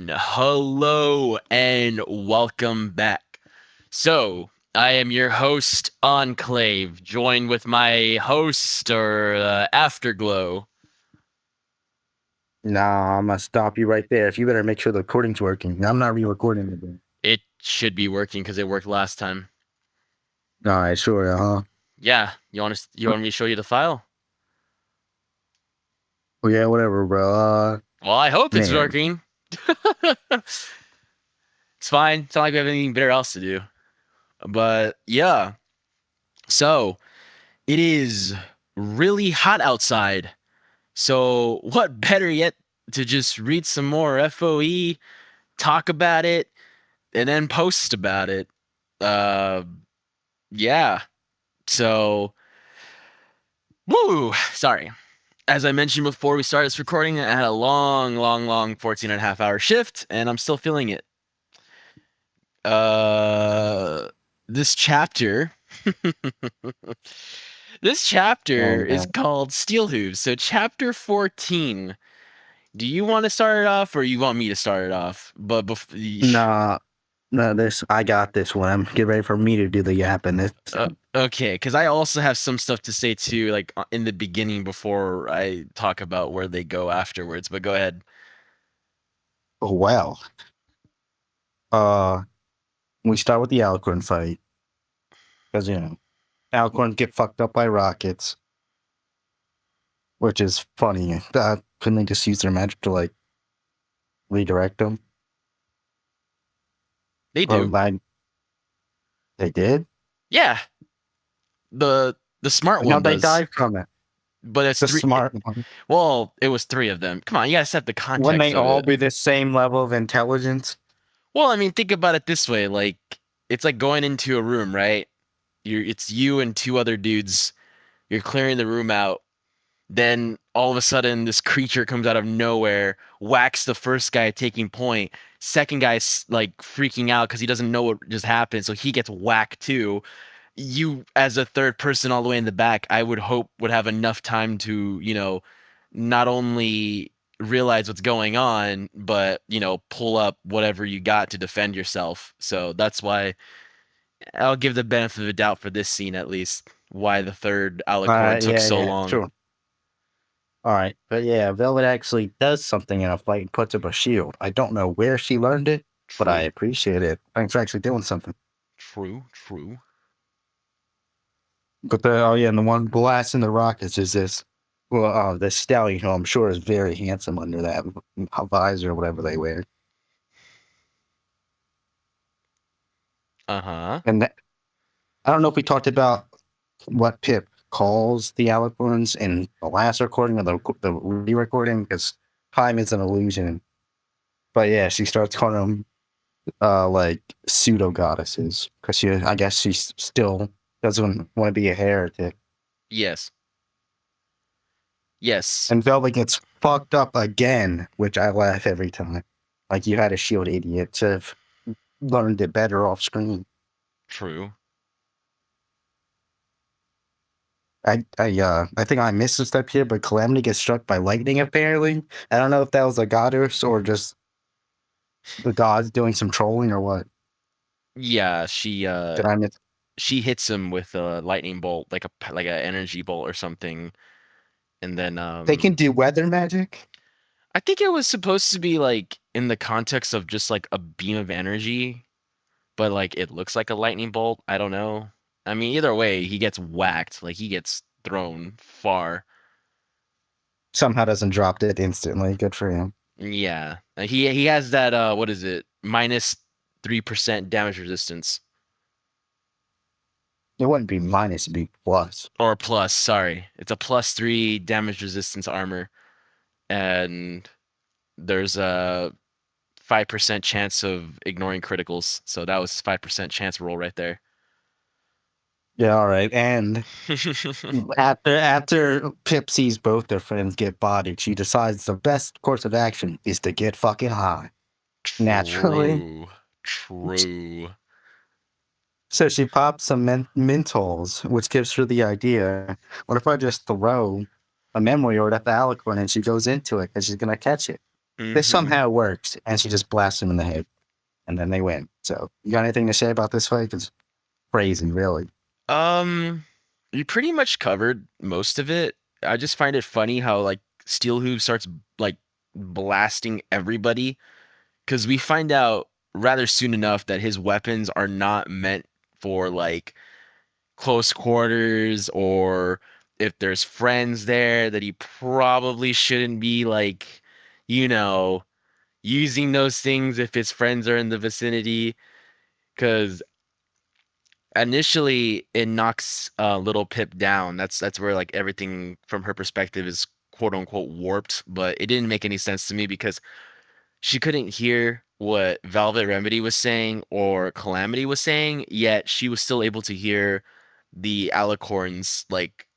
Hello and welcome back. So, I am your host, Enclave, joined with my host, or Afterglow. Nah, I'm gonna stop you right there. If you better make sure the recording's working. I'm not re-recording it again. It should be working because it worked last time. All right, sure. Yeah, you want me to show you the file? Well, yeah, whatever, bro. Well, I hope it's Man, working. It's fine. It's not like we have anything better else to do. But yeah, so it is really hot outside. So, what better yet to just read some more FOE, talk about it, and then post about it? Uh, yeah. So, woo! Sorry. As I mentioned before we started this recording, I had a long 14 and a half hour shift, and I'm still feeling it. Uh, this chapter. This chapter oh, is no. called Steel Hooves. So, chapter 14. Do you want to start it off, or you want me to start it off? But Nah, no, I got this one. I'm get ready for me to do the yapping. okay, because I also have some stuff to say too, like in the beginning before I talk about where they go afterwards. But go ahead. Oh, well. Uh, we start with the Alcorn fight. Because, Alcorns get fucked up by rockets, which is funny. Couldn't they just use their magic to, like, redirect them? They Or, do. they did? Yeah, the smart How one they does, die from it? but it's The three. smart one. Well, it was three of them. Come on, you gotta set the Wouldn't context they of all it. be the same level of intelligence? Well, I mean, think about it this way: like, it's like going into a room, right? It's you and two other dudes. You're clearing the room out. Then all of a sudden, this creature comes out of nowhere, whacks the first guy taking point. Second guy's like freaking out because he doesn't know what just happened, so he gets whacked too. You, as a third person all the way in the back, I would hope would have enough time to, not only realize what's going on, but pull up whatever you got to defend yourself. So that's why I'll give the benefit of the doubt for this scene at least. Why the third alicorn took so Yeah, long. sure. All right, but yeah, Velvet actually does something in a fight and puts up a shield. I don't know where she learned it, but I True. appreciate it. Thanks for actually doing something. True. But and the one blasting the rockets is this stallion who I'm sure is very handsome under that visor or whatever they wear. Uh-huh. And I don't know if we talked about what Pip calls the alicorns in the last recording or the re-recording because time is an illusion. But yeah, she starts calling them like pseudo goddesses because I guess she still doesn't want to be a heretic. Yes. Yes. And Velvet gets fucked up again, which I laugh every time. Like you had a shield idiot to have learned it better off screen. True. I think I missed a step here, but Calamity gets struck by lightning apparently. I don't know if that was a goddess or just the gods doing some trolling or what. Yeah, Did I miss? she hits him with a lightning bolt, like a energy bolt or something, and then They can do weather magic. I think it was supposed to be like in the context of just like a beam of energy, but like it looks like a lightning bolt. I don't know. I mean, either way, he gets whacked, like he gets thrown far. Somehow doesn't drop it instantly. Good for him. Yeah, he has that what is it? -3% damage resistance. It wouldn't be minus, it'd be plus. Or plus, sorry. It's a +3 damage resistance armor. And there's a 5% chance of ignoring criticals. So that was 5% chance roll right there. Yeah, all right. And after Pip sees both their friends get bodied, she decides the best course of action is to get fucking high. Naturally. True. True. So she pops some mentals, which gives her the idea, what if I just throw a memory orb at the alicorn and she goes into it because she's going to catch it? This Mm-hmm. somehow works, and she just blasts him in the head, and then they win. So, you got anything to say about this fight? It's crazy, really. Um, you pretty much covered most of it. I just find it funny how like Steel Hooves starts like blasting everybody because we find out rather soon enough that his weapons are not meant for like close quarters or if there's friends there that he probably shouldn't be like, you know, using those things if his friends are in the vicinity. Because initially it knocks little Pip down. That's where like everything from her perspective is quote unquote warped, but it didn't make any sense to me because she couldn't hear what Velvet Remedy was saying or Calamity was saying, yet she was still able to hear the alicorns like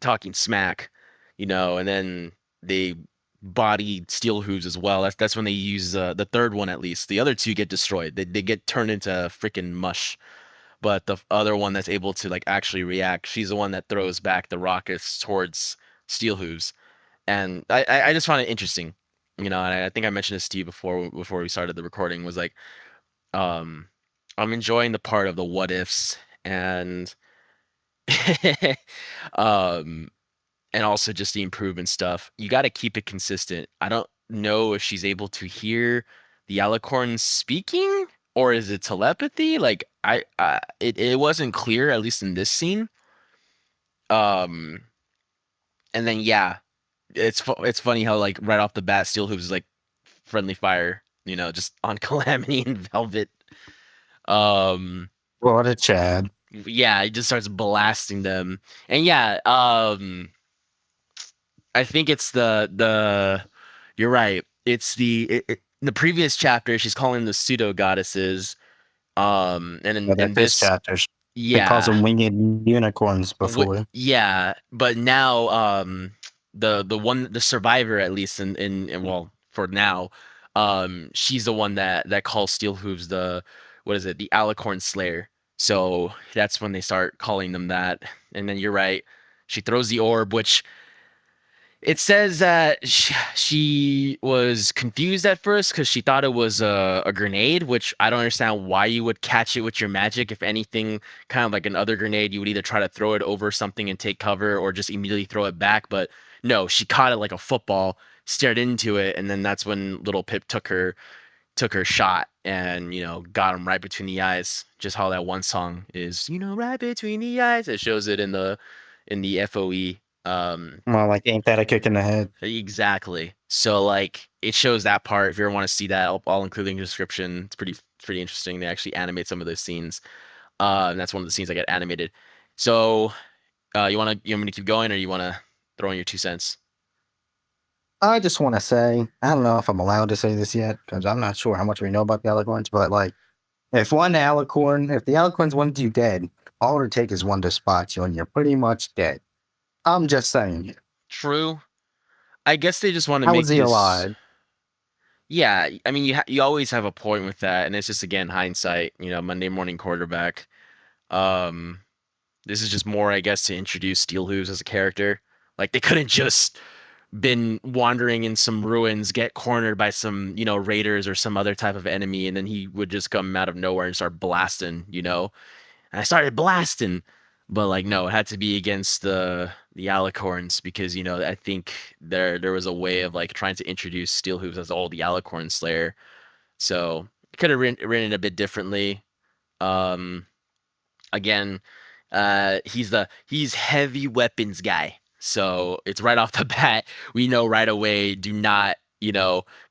talking smack, and then they body Steel Hooves as well. That's when they use the third one at least. The other two get destroyed. They get turned into freaking mush. But the other one that's able to like actually react, she's the one that throws back the rockets towards Steel Hooves. And I just found it interesting, and I think I mentioned this to you before we started the recording was like, um, I'm enjoying the part of the what ifs and um and also just the improvement stuff. You got to keep it consistent. I don't know if she's able to hear the alicorn speaking or is it telepathy? Like it wasn't clear at least in this scene. Um, and then yeah, it's funny how like right off the bat, Steel Hooves is like friendly fire, just on Calamity and Velvet. Um, What a Chad. yeah, he just starts blasting them, and yeah, I think it's the you're right. It's the previous chapter she's calling the pseudo goddesses. And in That's his this, chapters. He calls yeah, them winged unicorns before. yeah, but now the survivor at least in well for now, she's the one that calls Steel Hooves the what is it, the Alicorn Slayer. So that's when they start calling them that. And then you're right, she throws the orb, which it says that she was confused at first because she thought it was a grenade, which I don't understand why you would catch it with your magic. If anything, kind of like another grenade, you would either try to throw it over something and take cover or just immediately throw it back. But no, she caught it like a football, stared into it, and then that's when little Pip took her shot and got him right between the eyes. Just how that one song is, right between the eyes. It shows it in the FOE. Well, like, ain't that a kick in the head? Exactly. So like it shows that part. If you ever want to see that, I'll include it in the description. It's pretty interesting. They actually animate some of those scenes. And that's one of the scenes that get animated. So you want me to keep going or you want to throw in your 2 cents? I just want to say, I don't know if I'm allowed to say this yet because I'm not sure how much we know about the alicorns, but like, if the alicorns wanted you dead, all it would take is one to spot you and you're pretty much dead. I'm just saying. True. I guess they just want to How is make he this. alive? Yeah, I mean you always have a point with that, and it's just again hindsight. Monday morning quarterback. Um, this is just more, I guess, to introduce Steel Hooves as a character. Like they couldn't just been wandering in some ruins, get cornered by some, raiders or some other type of enemy, and then he would just come out of nowhere and start blasting. And I started blasting, but like no, it had to be against the alicorns because I think there was a way of like trying to introduce Steel Hooves as all the alicorn slayer. So could have written it a bit differently. Um, again, he's heavy weapons guy. So it's right off the bat, we know right away, do not,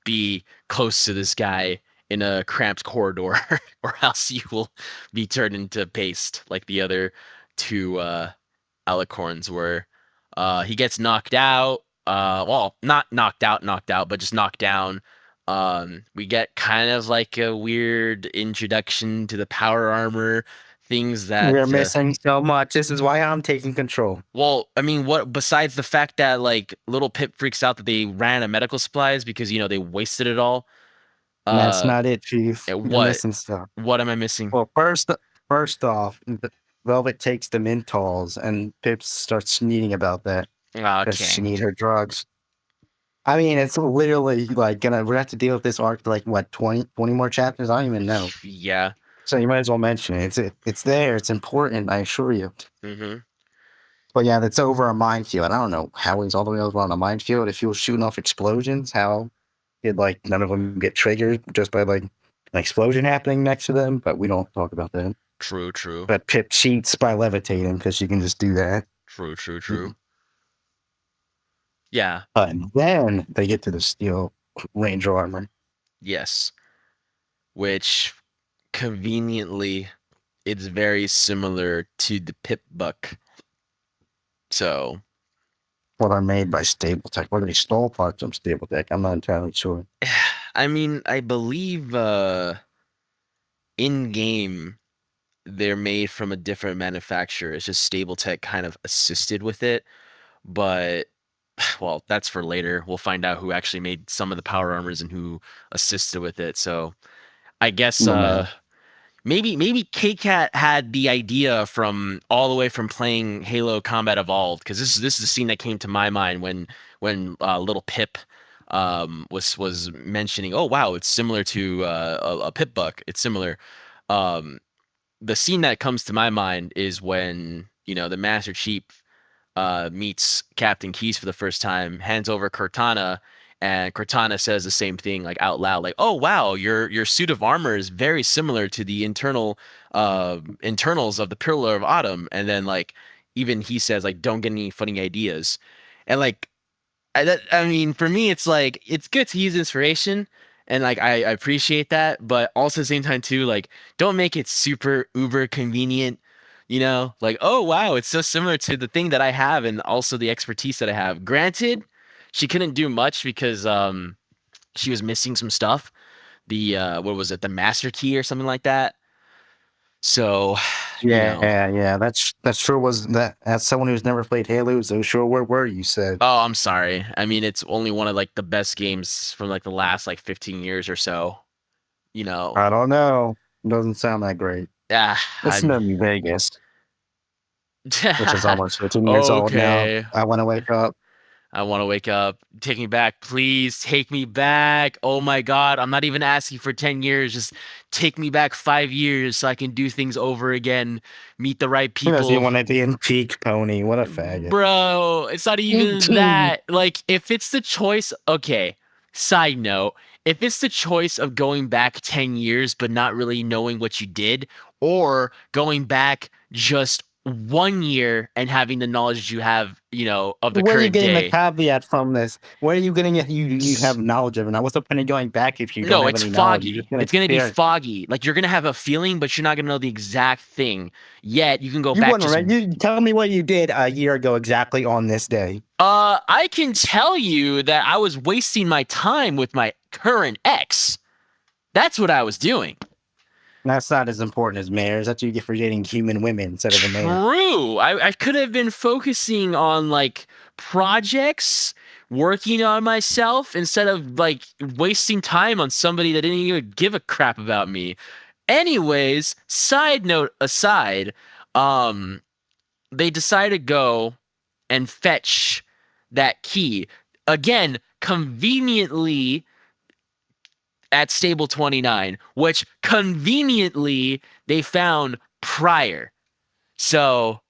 be close to this guy in a cramped corridor, or else you will be turned into paste like the other two alicorns were. He gets knocked out. Well, not knocked out, but just knocked down. We get kind of like a weird introduction to the power armor things We're that missing so much. This is why I'm taking control. well, I mean, what besides the fact that like little Pip freaks out that they ran out of medical supplies because they wasted it all. And that's Uh, not it, Chief. You're what missing stuff. what am I missing? Well, first off, Velvet takes the Mentols, and Pip starts sneaking about that because she Okay, needs her drugs. I mean, it's literally like we have to deal with this arc for like what 20 more chapters. I don't even know. Yeah. So you might as well mention it. It's there. It's important. I assure you. Mm-hmm. But yeah, that's over a minefield. I don't know how he's all the way over on a minefield. If he was shooting off explosions, how did like none of them get triggered just by like an explosion happening next to them? But we don't talk about that. True, true. But Pip cheats by levitating because she can just do that. True, true, true. Yeah. But then they get to the steel ranger armor. Yes. Which conveniently it's very similar to the Pip Buck. So What are made by Stable Tech. What are they stole parts from Stable Tech? I'm not entirely sure. I mean, I believe in game they're made from a different manufacturer. It's just Stable Tech kind of assisted with it, but well, that's for later. We'll find out who actually made some of the power armors and who assisted with it. So I guess No matter. maybe K-Cat had the idea from all the way from playing Halo Combat Evolved, because this is a scene that came to my mind when little Pip was mentioning, oh wow, it's similar to a Pip Buck. It's similar. Um, the scene that comes to my mind is when the Master Chief meets Captain Keys for the first time, hands over Cortana, and Cortana says the same thing like out loud, like, "Oh wow, your suit of armor is very similar to the internals of the Pillar of Autumn." And then like even he says like, "Don't get any funny ideas," and like I mean, for me, it's like it's good to use inspiration, and like I appreciate that, but also at the same time too, like don't make it super uber convenient. Like, oh wow, it's so similar to the thing that I have, and also the expertise that I have. Granted, she couldn't do much because she was missing some stuff. The what was it, the master key or something like that. So, you know. Yeah. That's sure was that as someone who's never played Halo, so sure where were you said. Oh, I'm sorry. I mean, it's only one of like the best games from like the last like 15 years or so. You know. I don't know. Doesn't sound that great. Ah, Listen I'm to me, Vegas, which is almost 15 years old now. okay. I want to wake up. I want to wake up. Take me back. Please take me back. Oh my God. I'm not even asking for 10 years. Just take me back 5 years so I can do things over again, meet the right Who knows? You people. want to be in peak pony? What a faggot. Bro, it's not even 18. that. Like, if it's the choice, okay. Side note, if it's the choice of going back 10 years but not really knowing what you did, or going back just 1 year and having the knowledge you have, of the Where are you current getting the day. caveat from this? Where are you getting it? You have knowledge of it. Now, what's the point of going back if you don't No, have it's any knowledge? You're foggy. just gonna It's gonna be experience. foggy. Like you're gonna have a feeling, but you're not gonna know the exact thing. Yet you can go You back wouldn't, just right? You tell me what you did a year ago exactly on this day. I can tell you that I was wasting my time with my current ex. That's what I was doing. That's not as important as mayors. That's what you get for dating human women instead of a mayor. True. I could have been focusing on like projects, working on myself instead of like wasting time on somebody that didn't even give a crap about me. Anyways, side note aside, um, they decide to go and fetch that key. Again, conveniently at Stable 29, which conveniently they found prior. So,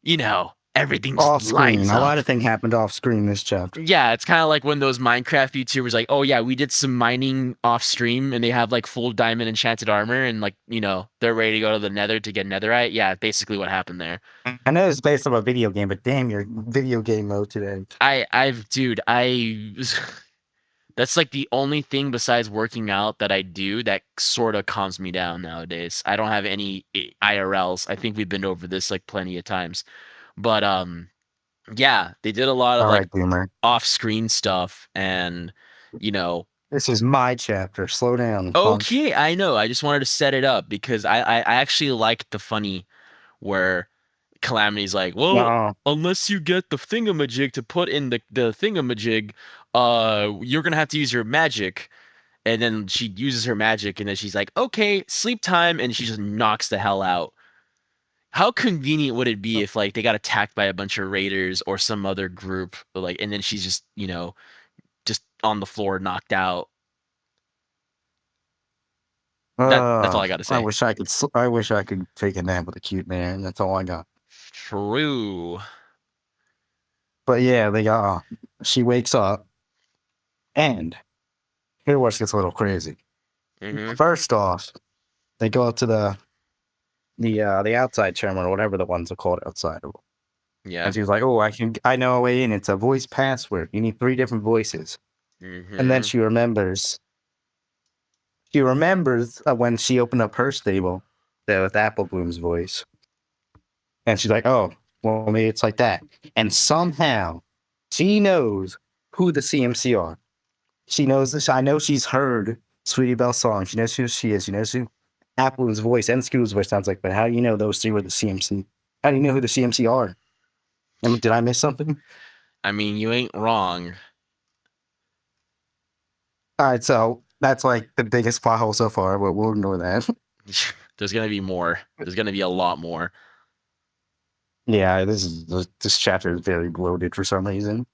everything Off lines screen. A lot up. of things happened off screen this chapter. Yeah, it's kind of like when those Minecraft YouTubers like, oh yeah, we did some mining off stream and they have like full diamond enchanted armor and like, they're ready to go to the nether to get netherite. Yeah, basically what happened there. I know it's based on a video game, but damn, your video game mode today. Dude, that's like the only thing besides working out that I do that sort of calms me down nowadays. I don't have any IRLs. I think we've been over this like plenty of times. But yeah, they did a lot of All like right, Boomer. off-screen stuff and you know, This is my chapter. Slow down, punk. okay, I know. I just wanted to set it up because I actually liked the funny where Calamity's like, well, No. unless you get the thingamajig to put in the thingamajig, you're gonna have to use your magic. And then she uses her magic, and then she's like, okay, sleep time, and she just knocks the hell out. How convenient would it be if like they got attacked by a bunch of raiders or some other group, like, and then she's just on the floor, knocked out. That's all I got to I say. wish I could. I wish I could take a nap with a cute man. That's all I got. True. But yeah, they got. She wakes up, and here where it gets a little crazy. Mm-hmm. First off, they go up to the outside terminal or whatever the ones are called outside. Yeah. And she's like, "Oh, I know a way in. It's a voice password. You need 3 different voices." And then Mm-hmm. she remembers. She remembers when she opened up her stable, that with Apple Bloom's voice, and she's like, "Oh, well, maybe it's like that." And somehow, she knows who the CMC are. She knows this. I know she's heard Sweetie Belle's song. She knows who she is. She knows who Apple Bloom's voice and Scoot's voice sounds like. But how do you know those 3 were the CMC? How do you know who the CMC are? I mean, did I miss something? I mean, you ain't wrong. All right, so that's like the biggest plot hole so far, but we'll ignore that. There's gonna be more. There's gonna be a lot more. Yeah, this chapter is very bloated for some reason.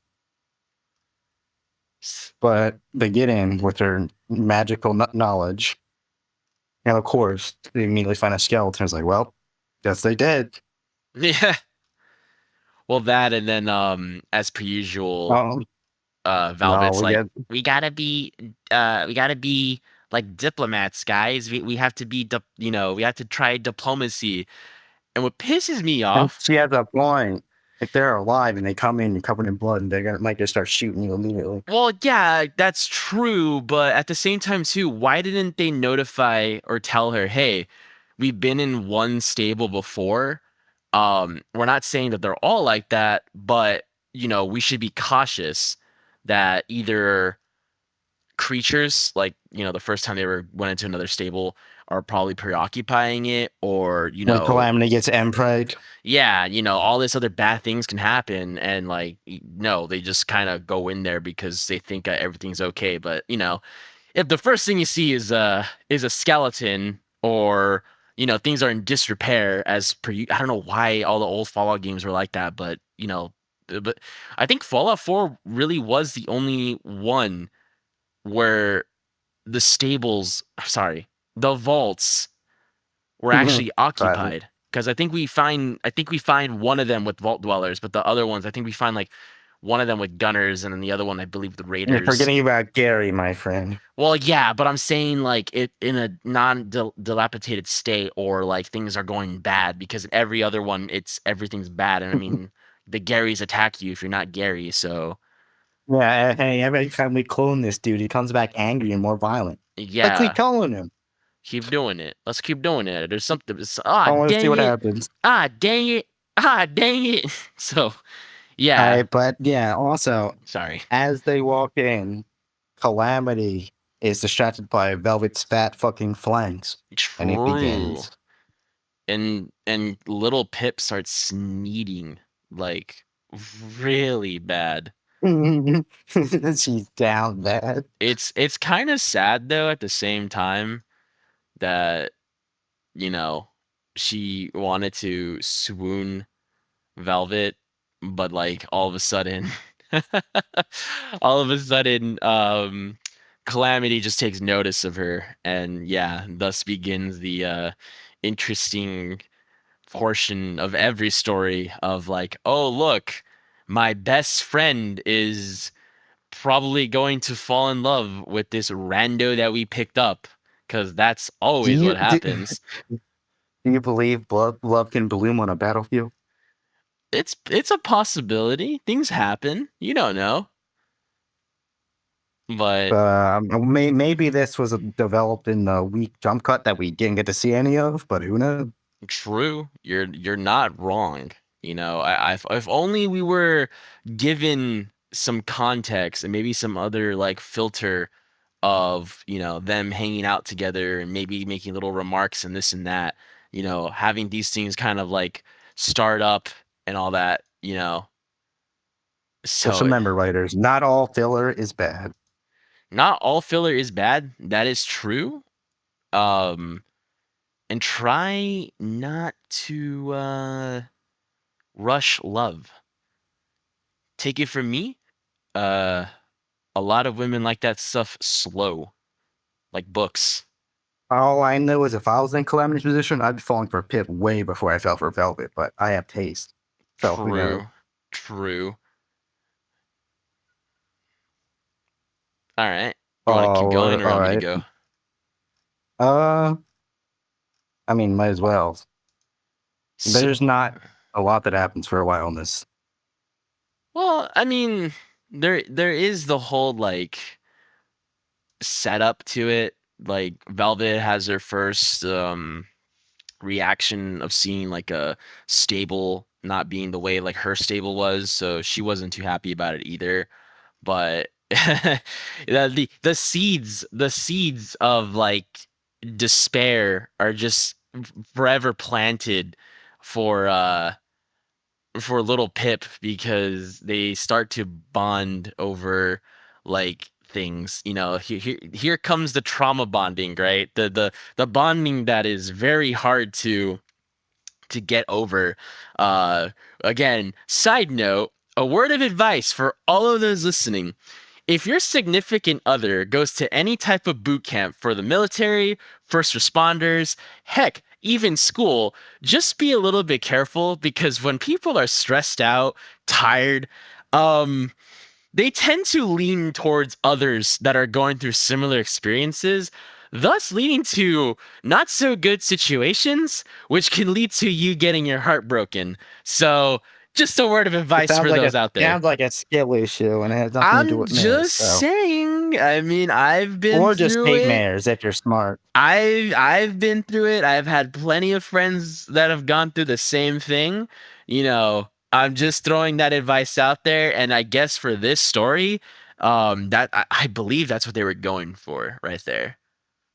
But they get in with their magical knowledge, and of course, they immediately find a skeleton. It's like, well, guess they did. Yeah. Well, that and then as per usual, Oh no, Velvet's we like, get we gotta be like diplomats, guys. We have to be we have to try diplomacy. And what pisses me and off, she has a point. If they're alive and they come in covered in blood, they're gonna might just start shooting you immediately. well, yeah, that's true, but at the same time too, why didn't they notify or tell her, hey, we've been in one stable before. We're not saying that they're all like that, but we should be cautious that either creatures, like, the first time went into another stable, are probably preoccupying it, or When Calamity gets emprayed, yeah, all this other bad things can happen, and like, no, they just kind of go in there because they think everything's okay. But if the first thing you see is a skeleton, or things are in disrepair, as per I don't know why all the old Fallout games were like that, but but I think Fallout 4 really was the only one where the stables, sorry, the vaults were actually but occupied, because I think we find one of them with vault dwellers, but the other ones I think we find like one of them with gunners, and then the other one I believe the you're raiders. forgetting about Gary, my friend. Well, yeah, but I'm saying like it in a non-dilapidated state, or like things are going bad, because in every other one everything's bad, and I mean the Garys attack you if you're not Gary, so Yeah, hey, every time we clone this dude, he comes back angry and more violent. Like we yeah, calling him. keep doing it. Let's keep doing it. There's something. I want to see Dang what it! happens. Dang it! Dang it! So All yeah, right, but yeah, also, sorry. as they walk in, Calamity is distracted by Velvet's fat fucking flanks, and it True. begins. And little Pip starts sneezing like really bad. She's down bad. It's kind of sad though at the same time that you know she wanted to swoon Velvet, but like all of a sudden, Calamity just takes notice of her, and yeah, thus begins the interesting portion of every story of like, oh look, my best friend is probably going to fall in love with this rando that we picked up, because that's Do always you what do, happens. do you believe love can bloom on a battlefield? It's a possibility. Things happen. You don't know. But Maybe this was developed in the weak jump cut that we didn't get to see any of, but who knows? true, you're not wrong. If only we were given some context and maybe some other like filter of them hanging out together and maybe making little remarks and this and that, having these things kind of like start up and all that. Just So remember, writers, not all filler is bad. not all filler is bad. That is true. Um, and try not to rush love. Take it from me. Uh, a lot of women like that stuff slow, like books. All I know is if I was in Calamity's position, I'd be falling for Pip way before I fell for Velvet, but I have taste. So who knows? True. True. All right. You want to keep going or you All want me to right. go? Uh, I mean, might as well. So, There's not a lot that happens for a while in this. well, I mean, there is the whole like setup to it. Like Velvet has her first reaction of seeing like a stable not being the way like her stable was, so she wasn't too happy about it either. But the seeds of like despair are just forever planted for little Pip because they start to bond over like things. Here comes the trauma bonding, right? The bonding that is very hard to get over. Uh, Again, side note, a word of advice for all of those listening. If your significant other goes to any type of boot camp for the military, first responders, heck, even school, just be a little bit careful because when people are stressed out, tired, um, they tend to lean towards others that are going through similar experiences, thus leading to not so good situations, which can lead to you getting your heart broken. So, just a word of It advice sounds for like those out there. a skill issue, and it has nothing to do I'm with mares. just So, saying. I mean, I've been or just through hate it. mares if you're smart. I've been through it. I've had plenty of friends that have gone through the same thing. I'm just throwing that advice out there, and I guess for this story, that I believe that's what they were going for right there,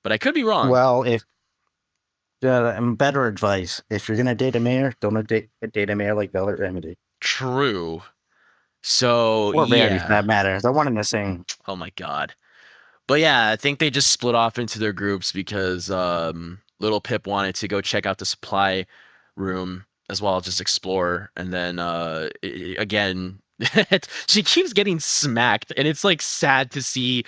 but I could be wrong. Well, if better advice, if you're gonna date a mare, don't date a mare like Velvet Remedy True. So or Rarity for yeah. that matter. They're one and the same. Oh my God. But yeah, I think they just split off into their groups because little Pip wanted to go check out the supply room as well as just explore. And then again, she keeps getting smacked, and it's like sad to see,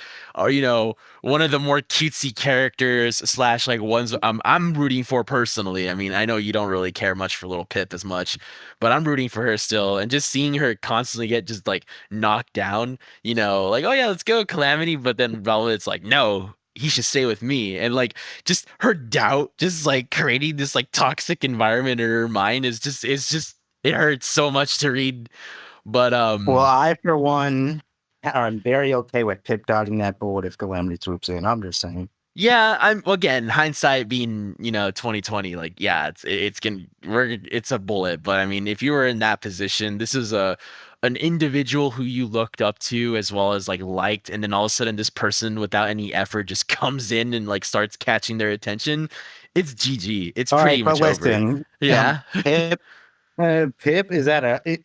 one of the more cutesy characters slash like ones I'm rooting for personally. I mean, I know you don't really care much for little Pip as much, but I'm rooting for her still, and just seeing her constantly get just like knocked down, like, oh yeah, let's go, Calamity. But then Velvet's like, no, he should stay with me. And like, just her doubt, just like creating this like toxic environment in her mind it hurts so much to read. But Well, I for one am very okay with Pip dodging that bullet if Calamity swoops in. I'm just saying. yeah, I'm again, hindsight being, 2020, like, yeah, it's a bullet. But I mean, if you were in that position, this is an individual who you looked up to as well as like liked, and then all of a sudden this person without any effort just comes in and like starts catching their attention. It's GG. It's All pretty right, but much over. listen, Yeah. Pip is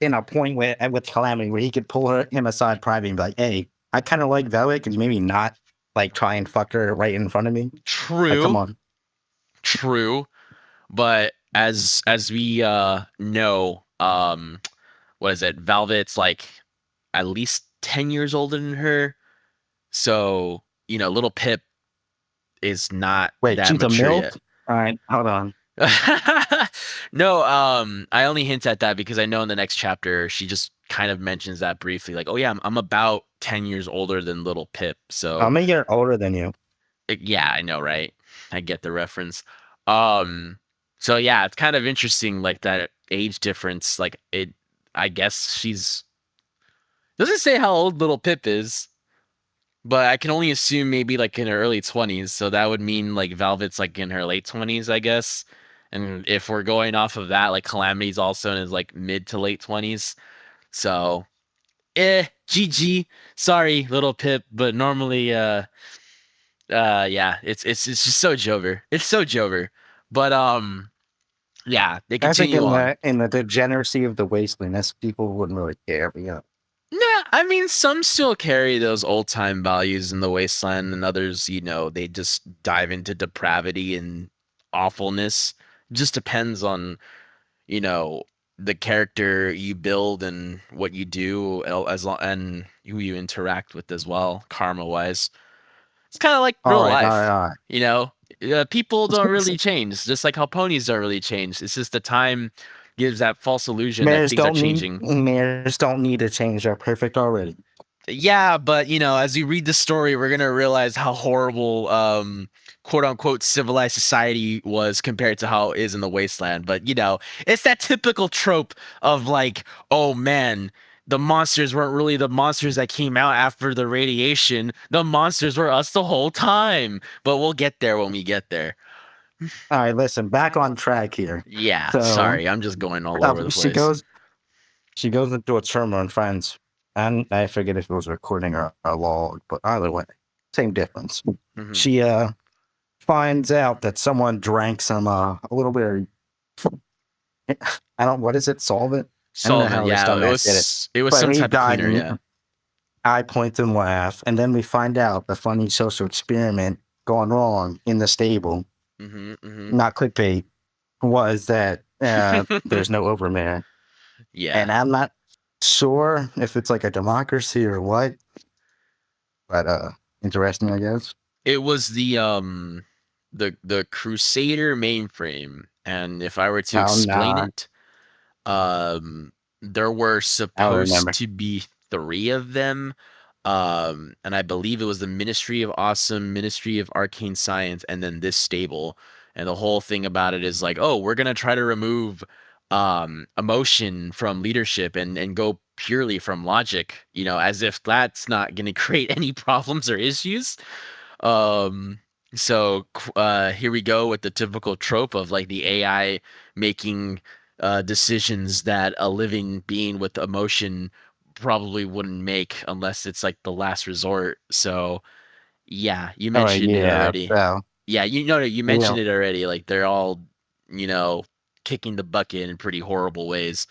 in a point with Calamity where he could pull him aside privately and be like, "Hey, I kind of like Velvet. Could you maybe not like try and fuck her right in front of me? Like, come True. on." True. But as we know, what is it? Velvet's like at least 10 years older than her. So, little Pip is not Wait, that she's a mature milk. yet. All right, hold on. No, I only hint at that because I know in the next chapter she just kind of mentions that briefly, like, oh yeah, I'm about 10 years older than little Pip. So I'm a year older than you. yeah, I know, right? I get the reference. Um, so yeah, it's kind of interesting, like that age difference. Like it, I guess she's doesn't say how old little Pip is, but I can only assume maybe like in her early 20s. So that would mean like Velvet's like in her late 20s, I guess. And if we're going off of that, like Calamity's also in his like mid to late 20s. So GG. Sorry, little Pip, but normally yeah, it's just so Jover. It's so Jover. But yeah, they I think continue on. in the degeneracy of the wasteland, that's people wouldn't really care. But yeah, Nah, I mean, some still carry those old time values in the wasteland, and others, they just dive into depravity and awfulness. Just depends on, you know, the character you build and what you do as long and who you interact with as well, karma wise. It's kind of like All real right, all right, life, all right. you know. People don't really change, just like how ponies don't really change. It's just the time gives that false illusion that things are changing. Mayors don't need to change. They're perfect already. Yeah, but you know, as we read the story, we're gonna realize how horrible, quote unquote, civilized society was compared to how it is in the wasteland. But you know, it's that typical trope of like, oh man, the monsters weren't really the monsters that came out after the radiation. The monsters were us the whole time. But we'll get there when we get there. All right, listen, back on track here. Yeah, So sorry, I'm just going all over the she place. goes into a terminal and finds, and I forget if it was a recording or a log, but either way, same difference. Hmm. She finds out that someone drank some a little bit of, I don't, what is it, solvent? I don't know Solvent, how this yeah, dumbass did it, it was but some he type of died cleaner, and yeah. I point and laugh, and then we find out the funny social experiment gone wrong in the stable, Hmm. not clickbait, was that there's no overman. Yeah. And I'm not sure if it's like a democracy or what, but interesting, I guess. It was the Crusader mainframe, and if I were to No, explain nah, it, there were I don't supposed remember. to be three of them. And I believe it was the Ministry of Awesome, Ministry of Arcane Science, and then this stable. And the whole thing about it is like, oh, we're gonna try to remove emotion from leadership and go purely from logic, you know, as if that's not gonna create any problems or issues. Um, here we go with the typical trope of like the AI making decisions that a living being with emotion probably wouldn't make unless it's like the last resort. So yeah, you All right, mentioned it yeah. already. So, Yeah, you know you you mentioned know, it already. Like they're all, you know, kicking the bucket in pretty horrible ways.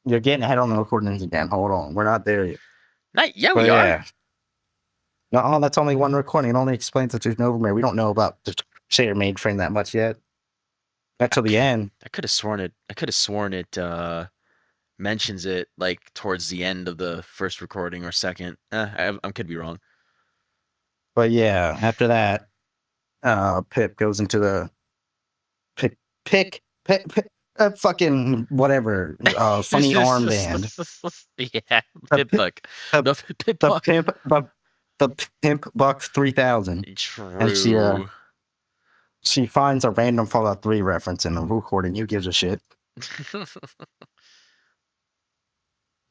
you're getting ahead on the recordings again. Hold on, we're not there yet. Not, yeah, we But are. yeah, no, that's only one recording. It only explains that there's no overman. We don't know about the Shader mainframe that much yet. Not till the end. I could have sworn it. I could have sworn it. Mentions it like towards the end of the first recording or second. I could be wrong. But yeah, after that, Pip goes into the pick, fucking whatever, funny armband. Yeah, The pit pip, buck. the, The pit the buck. pimp, the pimp bucks 3000, and True. she finds a random Fallout 3 reference in the recording. Who gives a shit?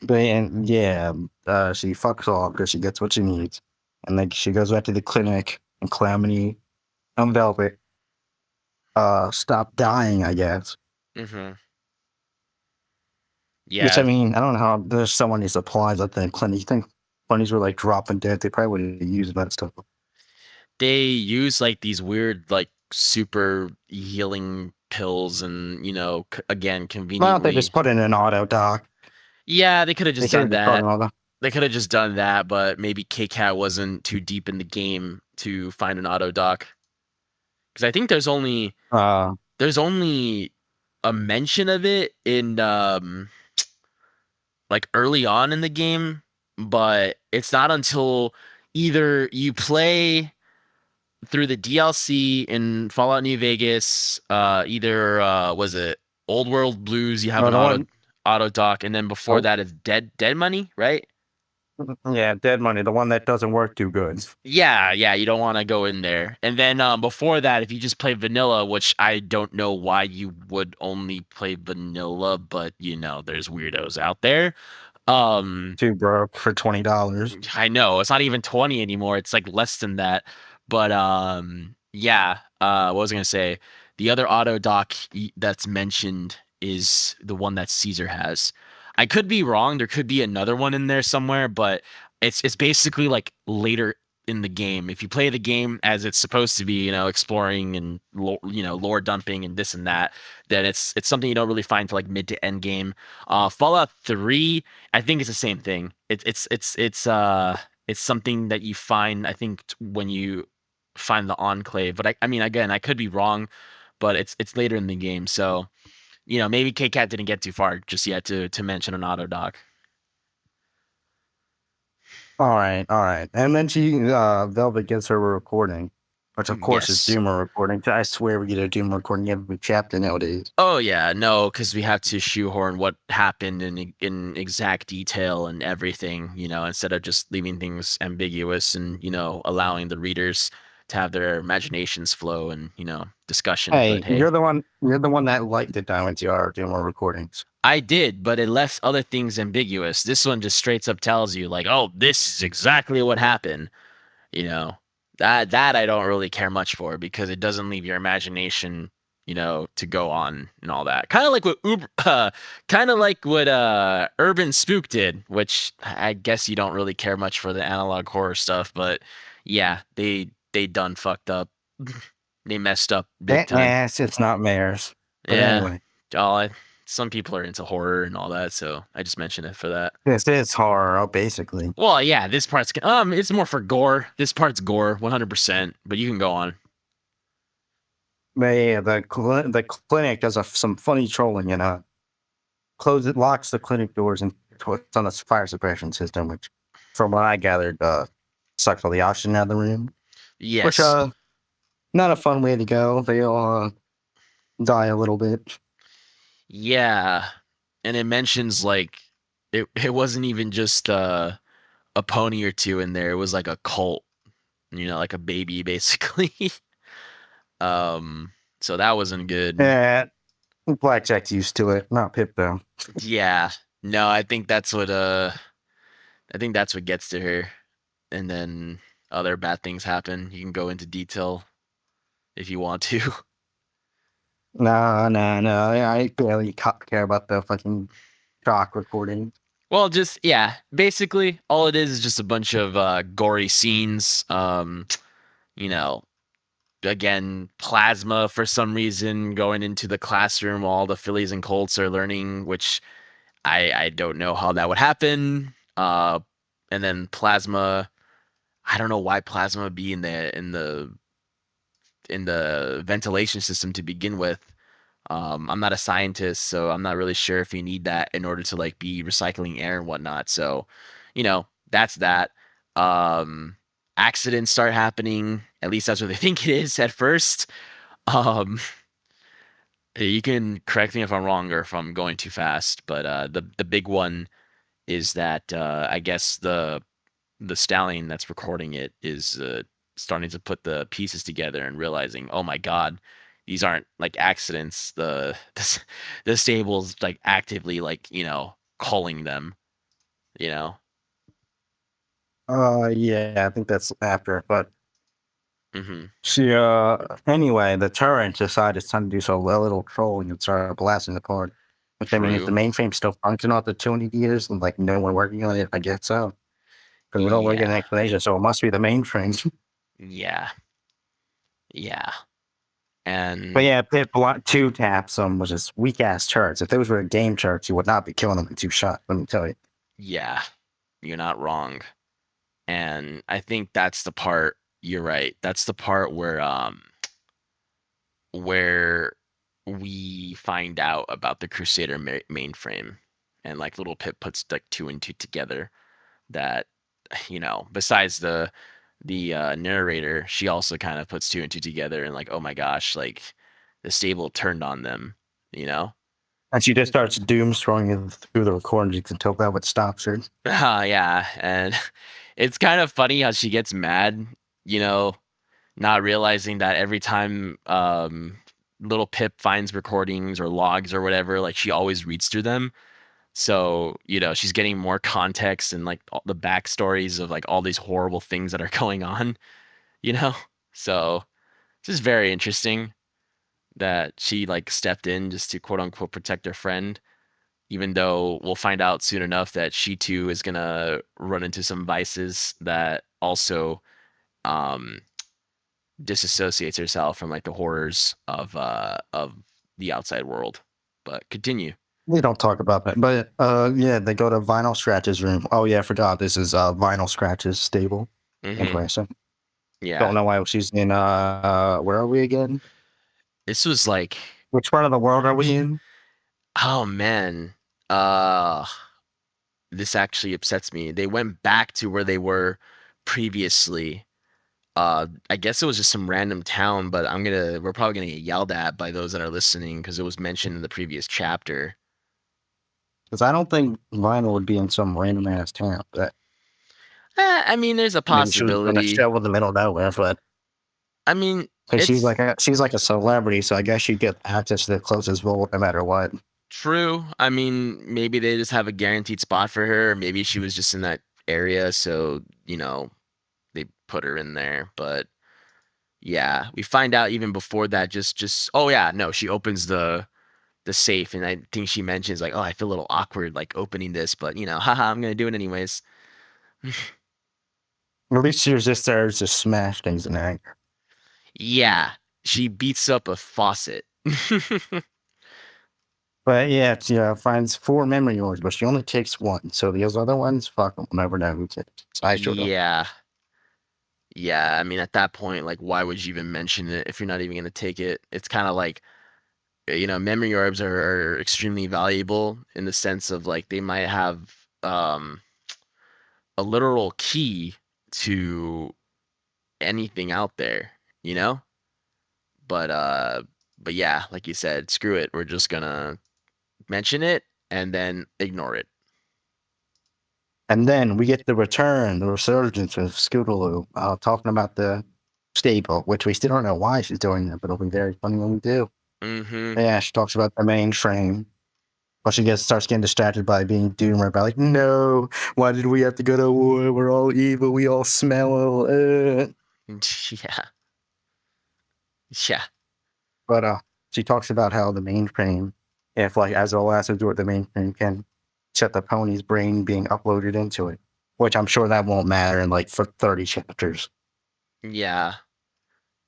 But and yeah, she fucks off because she gets what she needs, and then she goes back to the clinic, and Calamity and Velvet stop dying, I guess. Hmm. Which, I Yeah, mean, I don't know how there's so many supplies at the clinic. You think bunnies were like dropping dead? They probably wouldn't use that stuff. they use like these weird like super healing pills and you know again Why don't they conveniently. just put in an auto dock? Yeah, they could have They just should done have just put that. an auto. They could have just done that, but maybe KCAT wasn't too deep in the game to find an auto dock. Because I think Uh, there's only a mention of it in like early on in the game, but it's not until either you play through the DLC in Fallout New Vegas, either was it Old World Blues, you have no, an the one. auto dock, and then before Oh, that is Dead Money, right? yeah, dead money. The one that doesn't work too good. Yeah, yeah, you don't want to go in there. And then before that, if you just play vanilla, which I don't know why you would only play vanilla, but you know, there's weirdos out there. Um, Too broke for $20. I know it's not even 20 anymore. It's like less than that. But yeah, what was I gonna say? The other auto dock that's mentioned is the one that Caesar has. I could be wrong. There could be another one in there somewhere, but it's basically like later in the game. If you play the game as it's supposed to be, you know, exploring and you know, lore dumping and this and that, then it's something you don't really find till like mid to end game. Fallout 3, I think it's the same thing. It's something that you find, I think, when you find the enclave. But I mean, again, I could be wrong, but it's later in the game. So maybe K-Cat didn't get too far just yet to mention an auto doc. All right, all right. And then Velvet gets her a recording, which of course is Yes. Doom recording. I swear we get a Doom recording every chapter nowadays. Oh yeah, no, because we have to shoehorn what happened in exact detail and everything, instead of just leaving things ambiguous and allowing the readers to have their imaginations flow and discussion. But Hey, hey, you're the one that liked it down into our Doom recordings. I did, but it left other things ambiguous. This one just straight up tells you like, oh, this is exactly what happened. You know, that I don't really care much for because it doesn't leave your imagination, to go on and all that. Kind of like what Urban Spook did, which I guess you don't really care much for the analog horror stuff, but yeah, they done fucked up. They messed up big time. It's not Mayor's. But Yeah. anyway, all some people are into horror and all that, so I just mentioned it for that. this is horror, basically. Well, yeah, this part's it's more for gore. This part's gore, 100%. But you can go on. But yeah, the clinic does some funny trolling, locks the clinic doors and puts on a fire suppression system, which, from what I gathered, sucks all the oxygen out of the room. Yes. Which not a fun way to go. They all die a little bit. Yeah, and it mentions like it wasn't even just a pony or two in there. It was like a cult, like a baby basically. So that wasn't good. Yeah, Blackjack's used to it, not Pip though. Yeah. No, I think that's what gets to her. And then other bad things happen. You can go into detail if you want to. No. I barely care about the fucking shock recording. Well, just yeah, basically all it is just a bunch of gory scenes. Again, plasma for some reason going into the classroom while all the Phillies and Colts are learning, which I don't know how that would happen. And then plasma, I don't know why plasma would be in the ventilation system to begin with. I'm not a scientist, so I'm not really sure if you need that in order to like be recycling air and whatnot. So, that's that. Accidents start happening. At least that's what they think it is at first. Um, you can correct me if I'm wrong or if I'm going too fast, but the big one is that I guess the stallion that's recording it is starting to put the pieces together and realizing, oh my god, these aren't like accidents. The stable's like actively like calling them. Yeah, I think that's after, but Mm-hmm. she anyway, the turret decided it's time to do so a little trolling and start blasting the part. Which I mean, if the True. mainframe still functional after 200 years and like no one working on it, I guess so. Because we don't really get an Yeah. explanation, so it must be the mainframe. Yeah. Yeah. But And yeah, Pip two taps them, which is weak ass charts. If those were game charts, you would not be killing them in 2 shots. Let me tell you. yeah, you're not wrong. And I think that's the part, you're right. That's the part where we find out about the Crusader mainframe, and like little Pip puts like 2 and 2 together that besides the narrator, she also kind of puts 2 and 2 together and like, oh my gosh, like the stable turned on them, you know. And she just starts doom scrolling through the recordings until that what stops her. Yeah, and it's kind of funny how she gets mad, not realizing that every time little Pip finds recordings or logs or whatever, like she always reads through them. So, she's getting more context and like all the backstories of like all these horrible things that are going on, you know? So it's just very interesting that she like stepped in just to quote unquote protect her friend, even though we'll find out soon enough that she too is gonna run into some vices that also um disassociates herself from like the horrors of the outside world. But continue. We don't talk about that. But yeah, they go to Vinyl Scratch's room. Oh yeah, I forgot. This is Vinyl Scratch's stable. Mm-hmm. Interesting. Yeah. Don't know why she's in where are we again? This was like Which part of the world are we in? Oh man. Uh this actually upsets me. They went back to where they were previously. I guess it was just some random town, but we're probably gonna get yelled at by those that are listening because it was mentioned in the previous chapter. Because I don't think Lionel would be in some random ass town. But I mean, there's a I mean, she was in a possibility. show in the middle of nowhere, but I mean, because it's she's like a celebrity, so I guess she'd get access to the closest vote no matter what. true. I mean, maybe they just have a guaranteed spot for her. Maybe she was just in that area, so they put her in there. But yeah, we find out even before that. Just oh yeah, no, she opens the safe, and I think she mentions like, oh, I feel a little awkward like opening this, but haha, I'm gonna do it anyways. At least she was just there to smash things in anger. Yeah, she beats up a faucet. But yeah, she finds 4 memory orbs, but she only takes 1. So those other ones, fuck them, we'll never know who takes. I sure don't. Yeah. Yeah, I mean, at that point, like, why would you even mention it if you're not even gonna take it? It's kind of like, memory orbs are extremely valuable in the sense of like they might have a literal key to anything out there, you know? But but yeah, like you said, screw it. We're just gonna mention it and then ignore it. And then we get the resurgence of Scootaloo, talking about the stable, which we still don't know why she's doing that, but it'll be very funny when we do. Mm-hmm. Yeah, she talks about the mainframe. But she starts getting distracted by being doomed about like, no, why did we have to go to war? We're all evil. We all smell. Yeah. Yeah. But she talks about how the mainframe, if like as a last resort, the mainframe can shut the pony's brain being uploaded into it, which I'm sure that won't matter in like for 30 chapters. Yeah.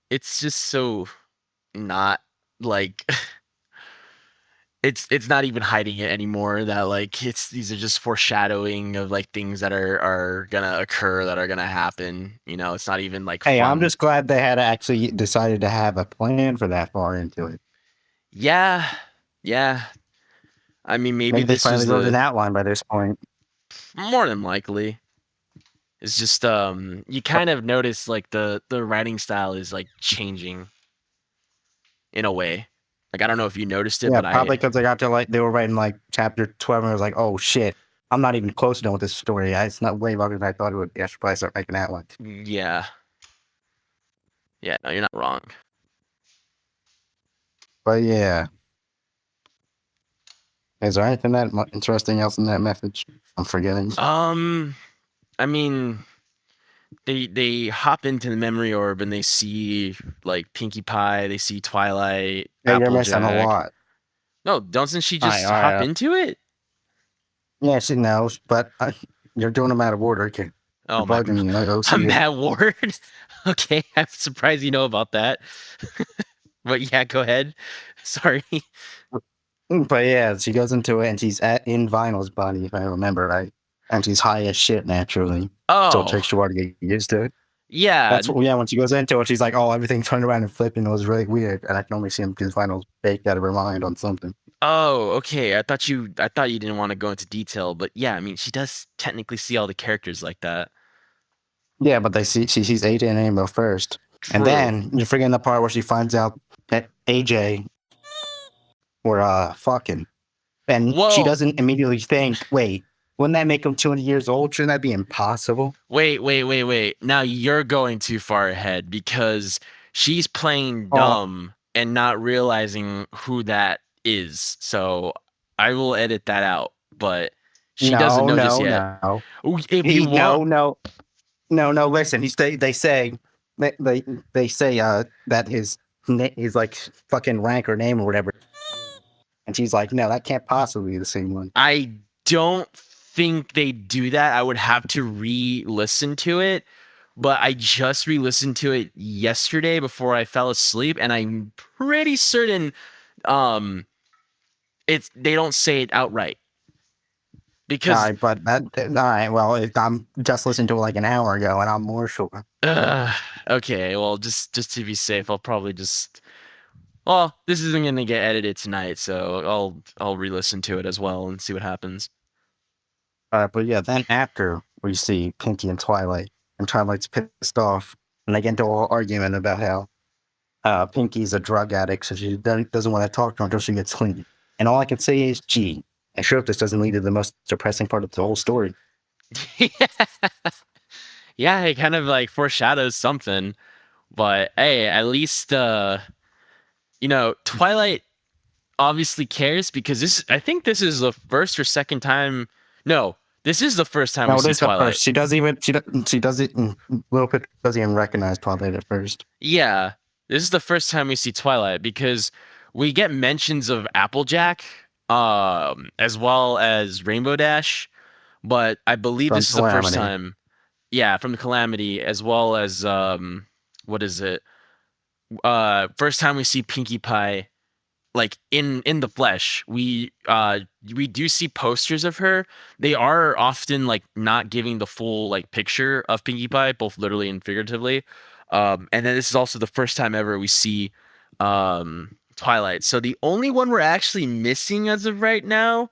It's just so not like it's not even hiding it anymore that like these are just foreshadowing of like things that are gonna occur, that are gonna happen. It's not even like Hey, I'm fun. just glad they had actually decided to have a plan for that far into it. Yeah. Yeah. I mean, maybe Maybe they this was finally wrote an the outline by this point. more than likely. It's just you kind of notice like the writing style is like changing in a way. Like I don't know if you noticed it, Yeah, but probably because they got to like they were writing like chapter 12 and it was like, oh shit, I'm not even close to done with this story. It's not way longer than I thought it would be. I should probably start making that one. yeah. Yeah, no, you're not wrong. But yeah, is there anything that interesting else in that message? I'm forgetting. I mean, they hop into the memory orb and they see like Pinkie Pie, they see Twilight, Yeah, you're missing a Applejack. lot. No, doesn't she All right, just all hop right. into it? Yeah, she knows, but you're doing them out of order. Okay. You're Oh my, bugging me. Like, oh, I'm see, Matt Ward. Okay, I'm surprised you know about that. But yeah, go ahead. Sorry. but yeah, she goes into it and she's in Vinyl's body, if I remember right. And she's high as shit naturally. So it Oh, takes a while to get used to it. yeah. That's what, yeah, when she goes into it, she's like, oh, everything turned around and flipping. It was really weird. And I can only see him because Vinyl's baked out of her mind on something. Oh, okay. I thought you didn't want to go into detail, but yeah, I mean, she does technically see all the characters like that. Yeah, but she sees AJ and Rainbow first. And True. then you're forgetting the part where she finds out that AJ were fucking. And she Whoa. doesn't immediately think, wait, wouldn't that make him 200 years old? Shouldn't that be impossible? Wait. Now you're going too far ahead because she's playing Oh, dumb and not realizing who that is. So I will edit that out, but she doesn't no, know just no, yet. no. If you want, No. Listen, they say that his like fucking rank or name or whatever. And she's like, no, that can't possibly be the same one. I don't think they do that. I would have to re-listen to it, but I just re-listened to it yesterday before I fell asleep, and I'm pretty certain um they don't say it outright All because right, but all right. Well, I'm just listening to it like an hour ago, and I'm more sure. okay, well just to be safe, I'll probably just Well, this isn't gonna get edited tonight, so I'll re-listen to it as well and see what happens. But yeah, then after we see Pinky and Twilight's pissed off, and they get into a whole argument about how Pinky's a drug addict, so she doesn't want to talk to her until she gets clean. And all I can say is, gee, I sure hope this doesn't lead to the most depressing part of the whole story. Yeah, it kind of like foreshadows something, but hey, at least Twilight obviously cares because I think this is the first or second time. No, this is the first time we No, see this is the Twilight. first. She doesn't Little Pip doesn't even recognize Twilight at first. Yeah, this is the first time we see Twilight because we get mentions of Applejack, as well as Rainbow Dash, but I believe From this is the first Calamity. time. Yeah, from the Calamity, as well as what is it? First time we see Pinkie Pie, like in the flesh. We do see posters of her. They are often like not giving the full like picture of Pinkie Pie, both literally and figuratively. And then this is also the first time ever we see Twilight. So the only one we're actually missing as of right now,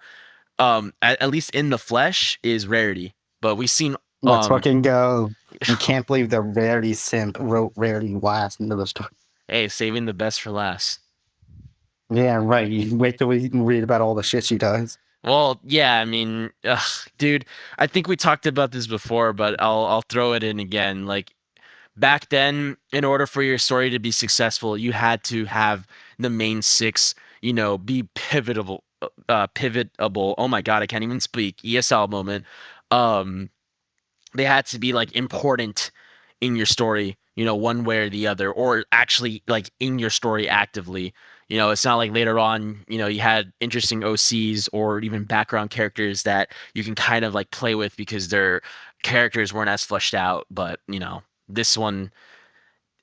at least in the flesh, is Rarity. But we've seen Let's fucking go. I can't believe the Rarity simp wrote Rarity last into the story. Hey, saving the best for last. Yeah, right. You wait till we read about all the shit she does. Well, yeah, I mean, dude, I think we talked about this before, but I'll throw it in again. Like back then, in order for your story to be successful, you had to have the main six, be pivotable. Oh my god, I can't even speak. ESL moment. Um, they had to be like important in your story, one way or the other, or actually like in your story actively. It's not like later on, you had interesting OCs or even background characters that you can kind of like play with because their characters weren't as fleshed out. But, this one,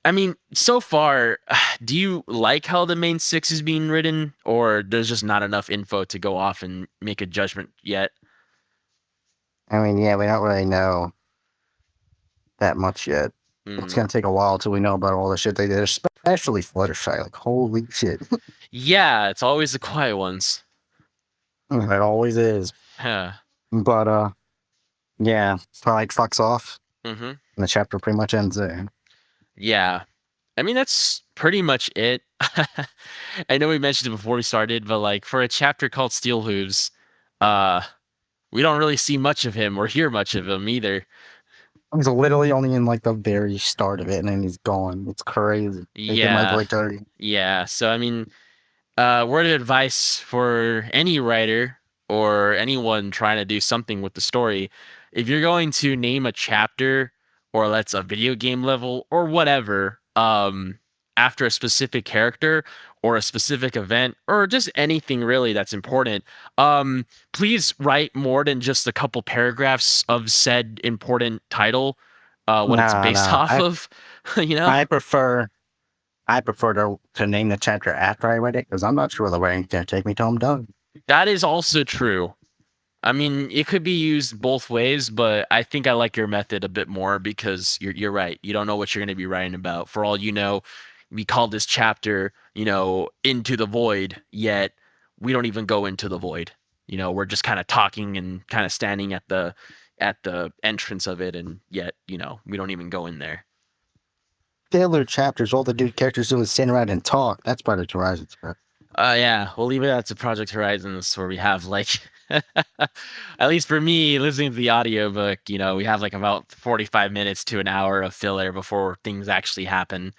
I mean, so far, do you like how the main six is being written, or there's just not enough info to go off and make a judgment yet? I mean, yeah, we don't really know that much yet. It's Mm. gonna take a while till we know about all the shit they did, especially Fluttershy. Like, holy shit. Yeah, it's always the quiet ones. It always is. Huh. But yeah, Twilight fucks off, Mm-hmm. and the chapter pretty much ends there. Yeah. I mean, that's pretty much it. I know we mentioned it before we started, but like for a chapter called Steel Hooves, uh, we don't really see much of him or hear much of him either. He's literally only in like the very start of it, and then he's gone. It's crazy. They did my boy Yeah. dirty. Yeah. So, I mean, word of advice for any writer or anyone trying to do something with the story, if you're going to name a chapter or that's a video game level or whatever, after a specific character or a specific event or just anything really that's important, please write more than just a couple paragraphs of said important title, what it's Nah, based nah. off of, I prefer to name the chapter after I read it because I'm not sure the writing's gonna take me till I'm done. That is also true. I mean, it could be used both ways, but I think I like your method a bit more because you're right. You don't know what you're going to be writing about. For all you know, we call this chapter, Into the Void, yet we don't even go into the void. We're just kind of talking and kind of standing at the entrance of it, and yet, we don't even go in there. Filler chapters, all the dude characters do is sit around and talk. That's Project Horizon's bro. Yeah, we'll leave it out to Project Horizons where we have like, at least for me, listening to the audiobook, we have like about 45 minutes to an hour of filler before things actually happen.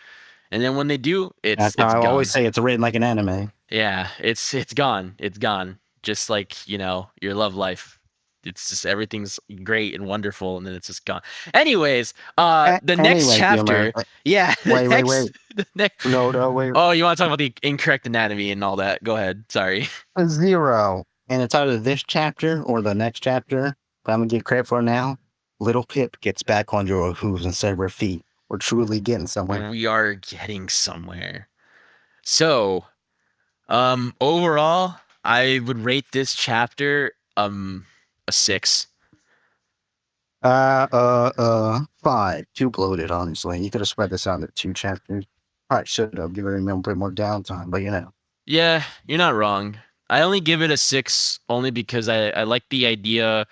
And then when they do, it's That's how it's I always gone. say it's written like an anime. Yeah, it's gone. It's gone. Just like, your love life. It's just everything's great and wonderful and then it's just gone. Anyways, the next Anyway, chapter, yeah, wait. the next No, wait. Oh, you want to talk about the incorrect anatomy and all that? Go ahead. Sorry. A zero. And it's either this chapter or the next chapter, but I'm gonna give credit for it now. Little Pip gets back on your hooves instead of her feet. We're truly getting somewhere. We are getting somewhere. So, overall, I would rate this chapter a 6. 5. Too bloated, honestly. You could have spread this out into 2 chapters. Probably should have given him a bit more downtime, but Yeah, you're not wrong. I only give it a 6 only because I like the idea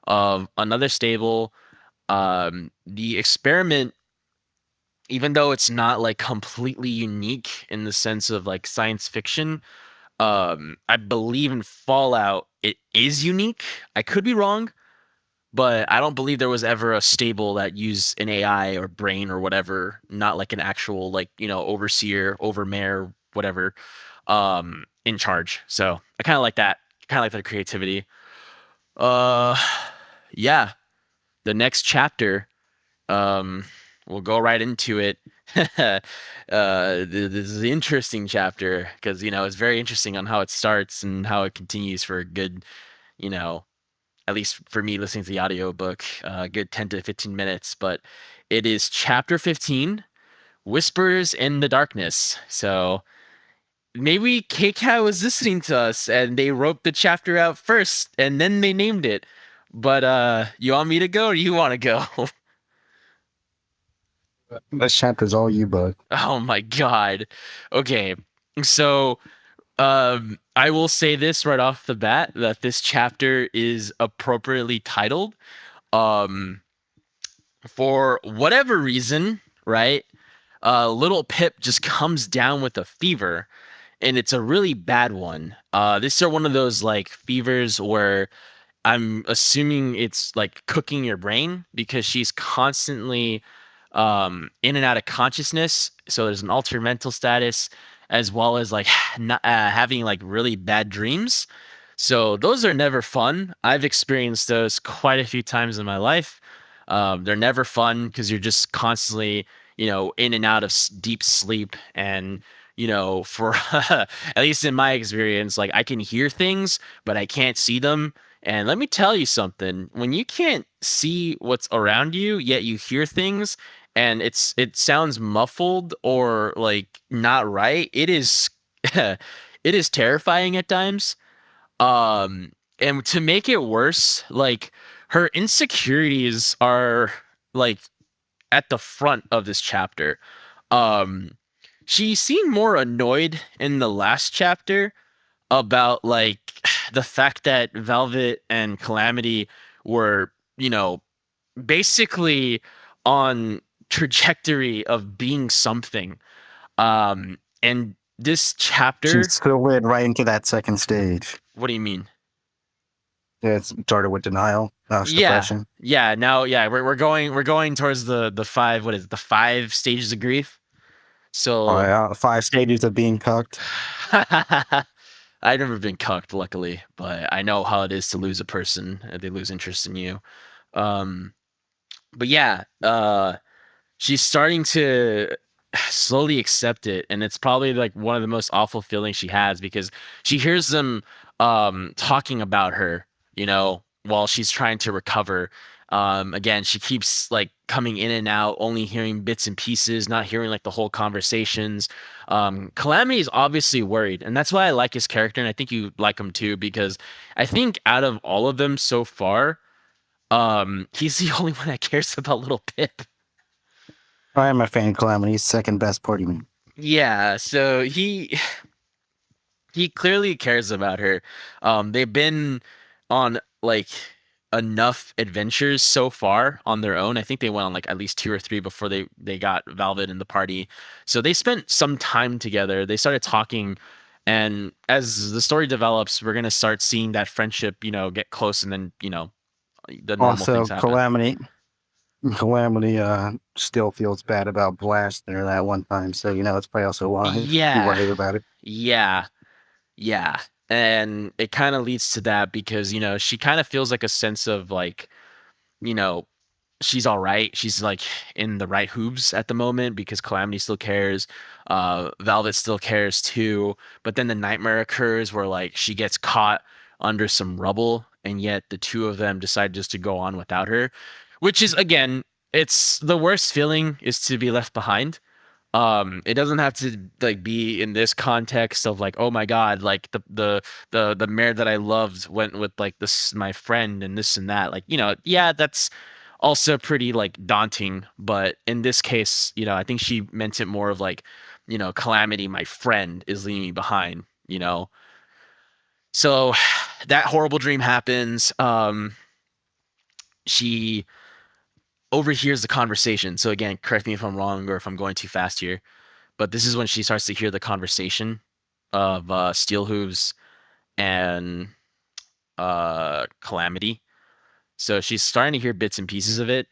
of another stable. The experiment, even though it's not like completely unique in the sense of like science fiction, I believe in Fallout it is unique. I could be wrong, but I don't believe there was ever a stable that used an AI or brain or whatever, not like an actual like, overseer, overmayor, whatever, in charge. So I kind of like that. Kind of like that creativity. Uh, yeah. The next chapter, um, we'll go right into it. This is an interesting chapter because it's very interesting on how it starts and how it continues for a good, you know, at least for me listening to the audiobook, a good 10 to 15 minutes. But it is chapter 15, Whispers in the Darkness. So maybe KCAT was listening to us and they wrote the chapter out first and then they named it. But you want me to go or you want to go? this chapter's all you, bud. Oh my god. Okay. So I will say this right off the bat that this chapter is appropriately titled. Um for whatever reason, right? Little Pip just comes down with a fever and it's a really bad one. This are one of those like fevers where I'm assuming it's like cooking your brain because she's constantly in and out of consciousness. So there's an altered mental status as well as like not, having like really bad dreams. So those are never fun. I've experienced those quite a few times in my life. They're never fun because you're just constantly, in and out of deep sleep. And, for at least in my experience, like I can hear things, but I can't see them. And let me tell you something, when you can't see what's around you, yet you hear things and it sounds muffled or like not right, it is it is terrifying at times. And to make it worse, like her insecurities are like at the front of this chapter. Um she seemed more annoyed in the last chapter about like the fact that Velvet and Calamity were, basically on trajectory of being something. And this She chapter, slid right into that second stage. what do you mean? Yeah, it started with denial, Yeah. depression. Yeah, now yeah, we're going towards the five, what is it, the 5 stages of grief. Oh, So yeah, 5 stages of being cucked. I've never been cucked, luckily, but I know how it is to lose a person. They lose interest in you. Um, but yeah, she's starting to slowly accept it, and it's probably like one of the most awful feelings she has because she hears them talking about her, while she's trying to recover. Again, she keeps like coming in and out, only hearing bits and pieces, not hearing like the whole conversations. Calamity is obviously worried, and that's why I like his character, and I think you like him too because I think out of all of them so far, he's the only one that cares about little Pip. I am a fan of Calamity. He's second best party man. Yeah, so he clearly cares about her. They've been on like enough adventures so far on their own. I think they went on like at least 2 or 3 before they got Velvet in the party. So they spent some time together. They started talking, and as the story develops, we're gonna start seeing that friendship, get close, and then the normal Also, things happen. Calamity still feels bad about blasting her that one time, so it's probably also why he's Yeah, worried about it. yeah. Yeah. And it kind of leads to that because, she kind of feels like a sense of like, you know, she's all right. She's like in the right hooves at the moment because Calamity still cares. Velvet still cares too. But then the nightmare occurs where like she gets caught under some rubble and yet the two of them decide just to go on without her, which is again, it's the worst feeling is to be left behind. It doesn't have to like be in this context of like, oh my god, like the mayor that I loved went with like this my friend and this and that, like, yeah, that's also pretty like daunting. But in this case, I think she meant it more of like, Calamity, my friend, is leaving me behind. So that horrible dream happens. She overhears the conversation. So again, correct me if I'm wrong or if I'm going too fast here, but this is when she starts to hear the conversation of Steel Hooves and Calamity. So she's starting to hear bits and pieces of it.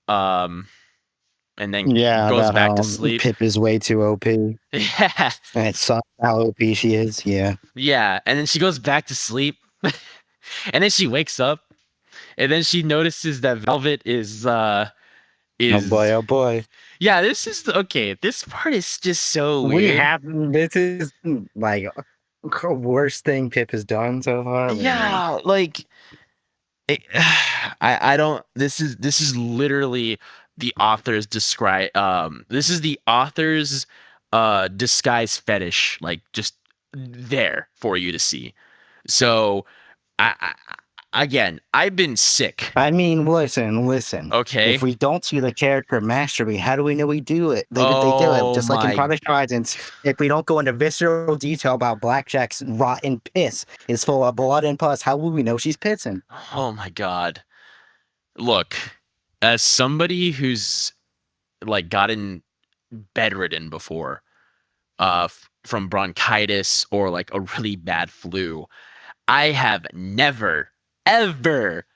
And then Yeah, goes about back to how sleep. Pip is way too OP. Yeah. And it's how OP she is. Yeah. Yeah. And then she goes back to sleep. And then she wakes up. And then she notices that Velvet is Oh boy, oh boy. yeah, this is okay. This part is just so weird. This is like the worst thing Pip has done so far. Yeah, like I don't. This is literally the author's describe. This is the author's disguise fetish. Like just there for you to see. So I again, I've been sick. I mean, listen. Okay. If we don't see the character mastery, how do we know we do it? They do it Oh just like in my. Project Horizons. If we don't go into visceral detail about Blackjack's rotten piss is full of blood and pus, how will we know she's pissing? Oh my god. Look, as somebody who's like gotten bedridden before, from bronchitis or like a really bad flu, I have never ever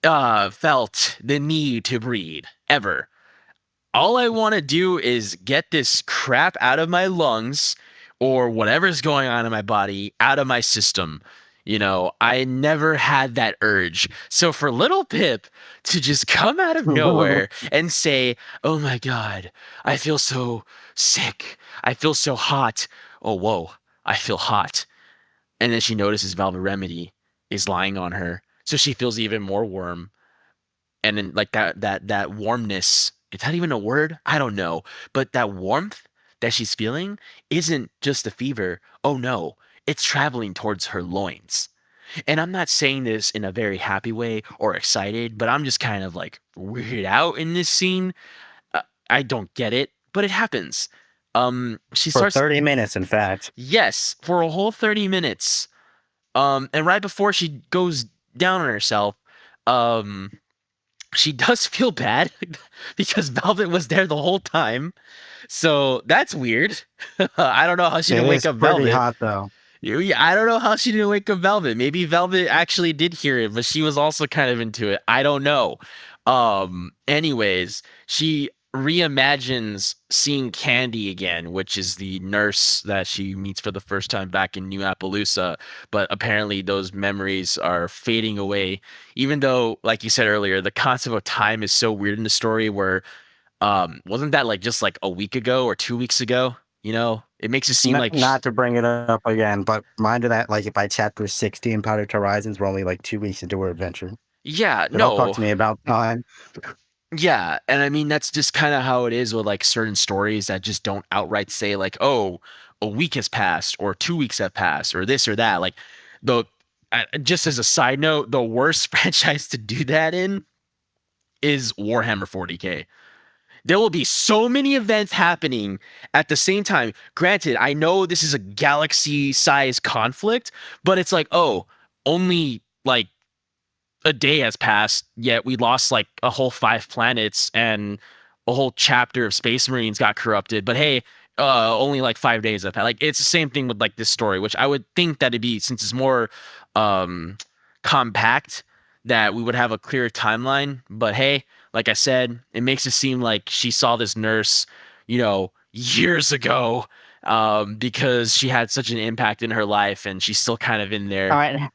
felt the need to breathe ever. All I want to do is get this crap out of my lungs or whatever's going on in my body out of my system. I never had that urge. So for little Pip to just come out of nowhere and say, "Oh my God, I feel so sick. I feel so hot. Oh, whoa, I feel hot." And then she notices Velvet Remedy is lying on her. So she feels even more warm. And then like that warmness, is that even a word? I don't know. But that warmth that she's feeling isn't just a fever. Oh no, it's traveling towards her loins. And I'm not saying this in a very happy way or excited, but I'm just kind of like weirded out in this scene. I don't get it, but it happens. She For starts 30 minutes, in fact. yes, for a whole 30 minutes. And right before she goes down on herself, um she does feel bad because Velvet was there the whole time. So that's weird. I don't know how she It didn't wake is up pretty Velvet. hot, though. Yeah, I don't know how she didn't wake up Velvet. Maybe Velvet actually did hear it, but she was also kind of into it. I don't know. Anyways, she reimagines seeing Candy again, which is the nurse that she meets for the first time back in New Appaloosa. But apparently those memories are fading away. Even though, like you said earlier, the concept of time is so weird in the story where wasn't that like just like a week ago or 2 weeks ago? It makes it seem like Not to bring it up again, but mind you that, like, by chapter 60 in Project Horizons, we're only like 2 weeks into our adventure. yeah, So don't talk no. to me about time. Yeah, and I mean that's just kind of how it is with like certain stories that just don't outright say like, "Oh, a week has passed or 2 weeks have passed or this or that." Like the just as a side note, the worst franchise to do that in is Warhammer 40K. There will be so many events happening at the same time. Granted, I know this is a galaxy-sized conflict, but it's like, "Oh, only like a day has passed, yet we lost like a whole 5 planets and a whole chapter of Space Marines got corrupted. But hey, only like 5 days have passed." Like it's the same thing with like this story, which I would think that it'd be since it's more um compact that we would have a clearer timeline. But hey, like I said, it makes it seem like she saw this nurse, years ago, because she had such an impact in her life and she's still kind of in All there. right.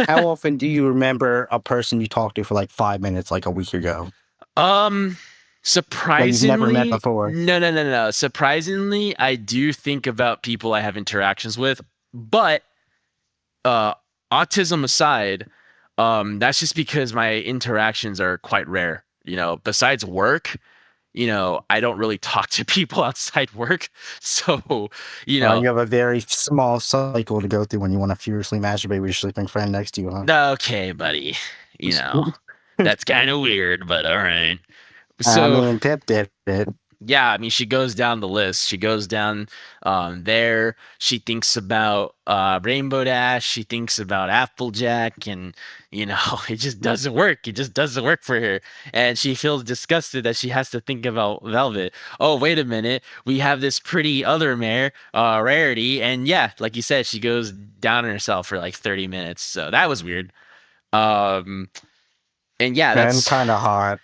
How often do you remember a person you talked to for like 5 minutes, like a week ago, that you've never met Surprisingly, before? no. Surprisingly, I do think about people I have interactions with, but uh, autism aside, that's just because my interactions are quite rare. Besides work, I don't really talk to people outside work. So, You have a very small cycle to go through when you want to furiously masturbate with your sleeping friend next to you, huh? okay, buddy, that's kind of weird, but all right. I So, mean, Pip did it. Yeah, I mean, she goes down the list. She goes down there. She thinks about Rainbow Dash. She thinks about Applejack, and you know, it just doesn't work. It just doesn't work for her, and she feels disgusted that she has to think about Velvet. Oh, wait a minute, we have this pretty other mare, Rarity, and yeah, like you said, she goes down on herself for like 30 minutes. So that was weird. Um, and yeah, And that's kind of hot.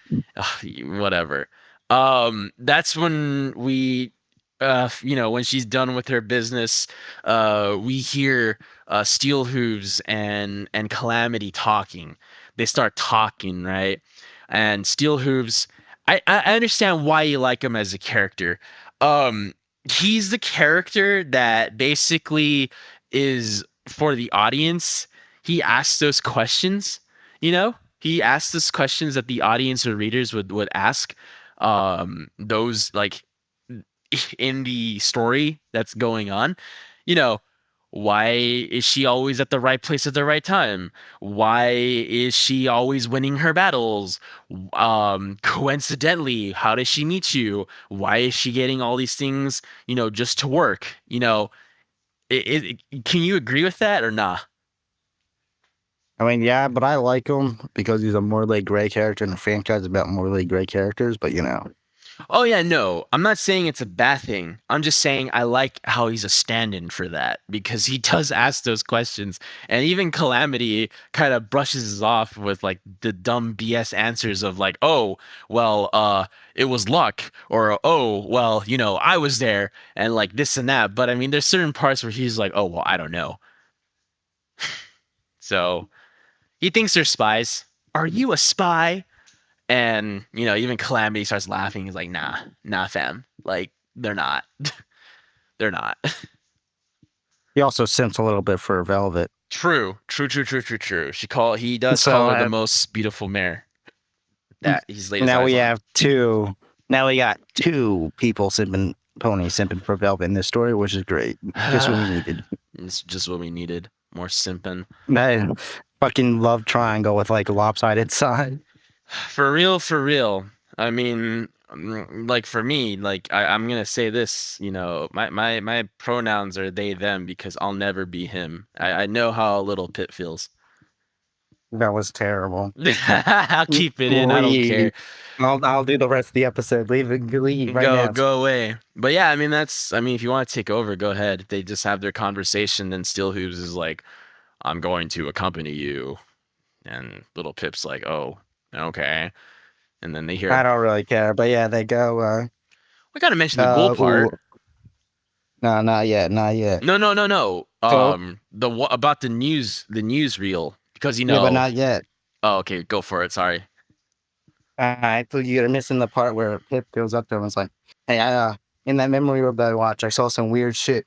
whatever. That's when we, when she's done with her business, we hear Steel Hooves and Calamity talking. They start talking, right? And Steel Hooves, I understand why you like him as a character. Um, he's the character that basically is for the audience. He asks those questions, you know? He asked us questions that the audience or readers would ask those like in the story that's going on. You know, why is she always at the right place at the right time? Why is she always winning her battles? Coincidentally, how does she meet you? Why is she getting all these things, just to work? Can you agree with that or nah? I mean, yeah, but I like him because he's a morally gray character, and the franchise is about morally gray characters. But Oh yeah, no. I'm not saying it's a bad thing. I'm just saying I like how he's a stand-in for that because he does ask those questions. And even Calamity kind of brushes it off with like the dumb BS answers of like, "Oh, well, it was luck," or "Oh, well, I was there," and like this and that. But I mean, there's certain parts where he's like, "Oh, well, I don't know." So, he thinks they're spies. Are you a spy? And even Calamity starts laughing. He's like, nah, fam. Like, they're not. They're not. he also simps a little bit for Velvet. True. He does So call her the most beautiful mare that he's laid his now eyes we on. have two. Now we got two people simping for Velvet in this story, which is great. Just what we needed. It's just what we needed. More simping. That fucking love triangle with like a lopsided side. For real. I mean, like for me, like I'm gonna say this, my pronouns are they them because I'll never be him. I know how little Pit feels. That was terrible. I'll keep it in. I don't care. I'll do the rest of the episode. Leave right now. Go away. But yeah, I mean if you want to take over, go ahead. They just have their conversation, then Steel Hooves is like, I'm going to accompany you. And little Pip's like, oh, okay. And then they hear I don't really care, but yeah, they go. we gotta mention the ghoul part. No, not yet. No. So, About the newsreel because yeah, but not yet. Oh, okay, go for it. Sorry. I thought you're missing the part where Pip goes up to him and is like, "Hey, in that memory room that I watched, I saw some weird shit.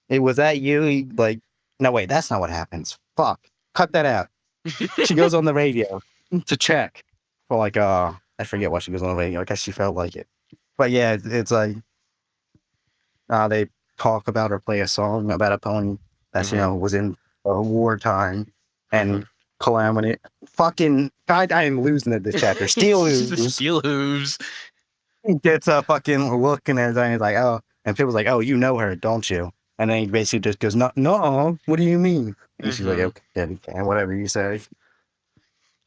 It was that you? Like, no, wait, that's not what happens. Fuck, cut that out." She goes on the radio to check for like I forget what she goes on the radio. I guess she felt like it, but yeah, it's like they talk about or play a song about a pony that was in wartime and Calamity. Fucking God, I am losing it this chapter. Steel Hooves. Steel Hooves Gets a fucking look and everything. He's like, oh, and people's like, oh, you know her, don't you? And then he basically just goes, no, what do you mean? And she's like, okay, whatever you say.